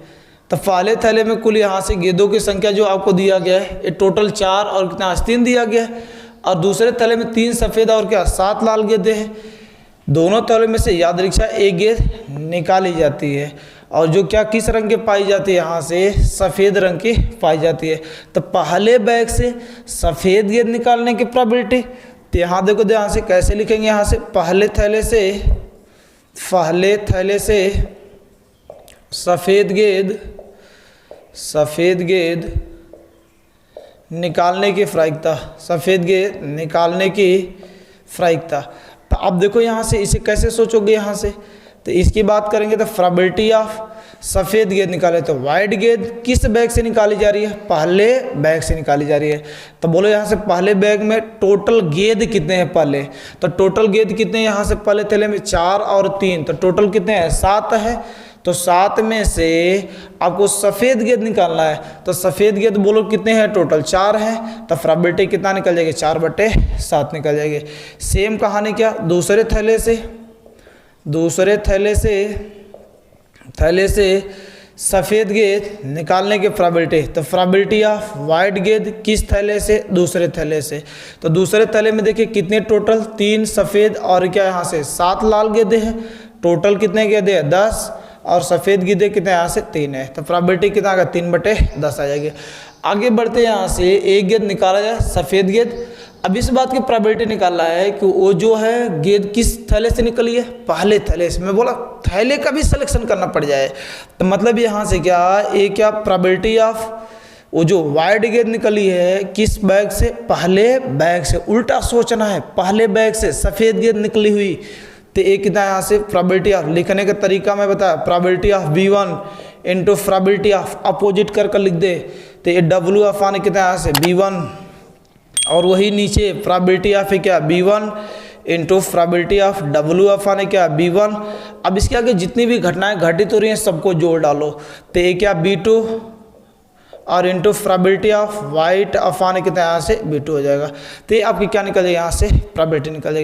तो पहले थैले में कुल यहाँ से गेंदों की संख्या जो आपको दिया गया है ये टोटल 4 और कितना 3 दिया गया है, और दूसरे थैले में 3 सफ़ेद और क्या 7 लाल गेंदें हैं। दोनों थैलों में से याद रखिए एक गेंद निकाली जाती है, और जो क्या किस रंग की पाई जाती है, यहाँ से सफ़ेद रंग की पाई जाती है। तो पहले बैग से सफ़ेद गेंद निकालने की प्रोबेबिलिटी, तो यहाँ देखो ध्यान से कैसे लिखेंगे, यहाँ से पहले थैले से सफ़ेद गेंद निकालने की प्रायिकता, सफ़ेद गेंद निकालने की प्रायिकता। तो अब देखो यहाँ से इसे कैसे सोचोगे, यहाँ से तो इसकी बात करेंगे तो प्रोबेबिलिटी ऑफ सफ़ेद गेंद निकाले, तो वाइट गेंद किस बैग से निकाली जा रही है, पहले बैग से निकाली जा रही है। तो बोलो यहाँ से पहले बैग में टोटल गेंद कितने हैं पहले, तो टोटल गेंद कितने हैं यहाँ से पहले थैले में 4 और 3, तो टोटल कितने हैं 7 है। तो 7 में से आपको सफ़ेद गेंद निकालना है, तो सफ़ेद गेंद बोलो कितने हैं, टोटल 4 हैं, तो प्रोबेबिलिटी कितना निकल जाएगी, 4/7 निकल जाएगी। सेम कहानी क्या दूसरे थैले से सफ़ेद गेंद निकालने की प्रोबेबिलिटी, तो प्रोबेबिलिटी ऑफ वाइट गेंद किस थैले से, दूसरे थैले से। तो दूसरे थैले में देखिए कितने टोटल 3 सफ़ेद और क्या यहाँ से 7 लाल गेंदें हैं, टोटल कितने गेंदें हैं 10, और सफ़ेद गेंदें कितने यहाँ से 3 है, तो प्रोबेबिलिटी कितना आएगा 3/10 आ जाएगी। आगे बढ़ते हैं, यहाँ से एक गेंद निकाला जाए सफ़ेद गेंद। अब इस बात की प्रोबेबिलिटी निकालना है कि वो जो है गेंद किस थैले से निकली है, पहले थैले से। मैं बोला थैले का भी सिलेक्शन करना पड़ जाए, तो मतलब यहाँ से क्या प्रोबेबिलिटी ऑफ वो जो वाइट गेंद निकली है किस बैग से, पहले बैग से। उल्टा सोचना है, पहले बैग से सफ़ेद गेंद निकली हुई, तो एक कितना यहाँ से प्रोबेबिलिटी ऑफ, लिखने का तरीका मैं बताया, probability of V1 into probability of opposite कर लिख दे, तो ये W अफान कितना यहाँ से V1, और वही नीचे प्रोबेबिलिटी ऑफ है क्या V1 into probability of W upon है क्या V1। अब इसके आगे जितनी भी घटनाएं घटित हो रही हैं सबको जोड़ डालो, तो ये क्या B2 और into probability of white upon कितना यहाँ से B2 हो जाएगा। तो ये आपकी क्या निकल जाएगी, यहाँ से प्रोबेबिलिटी निकल जाएगी।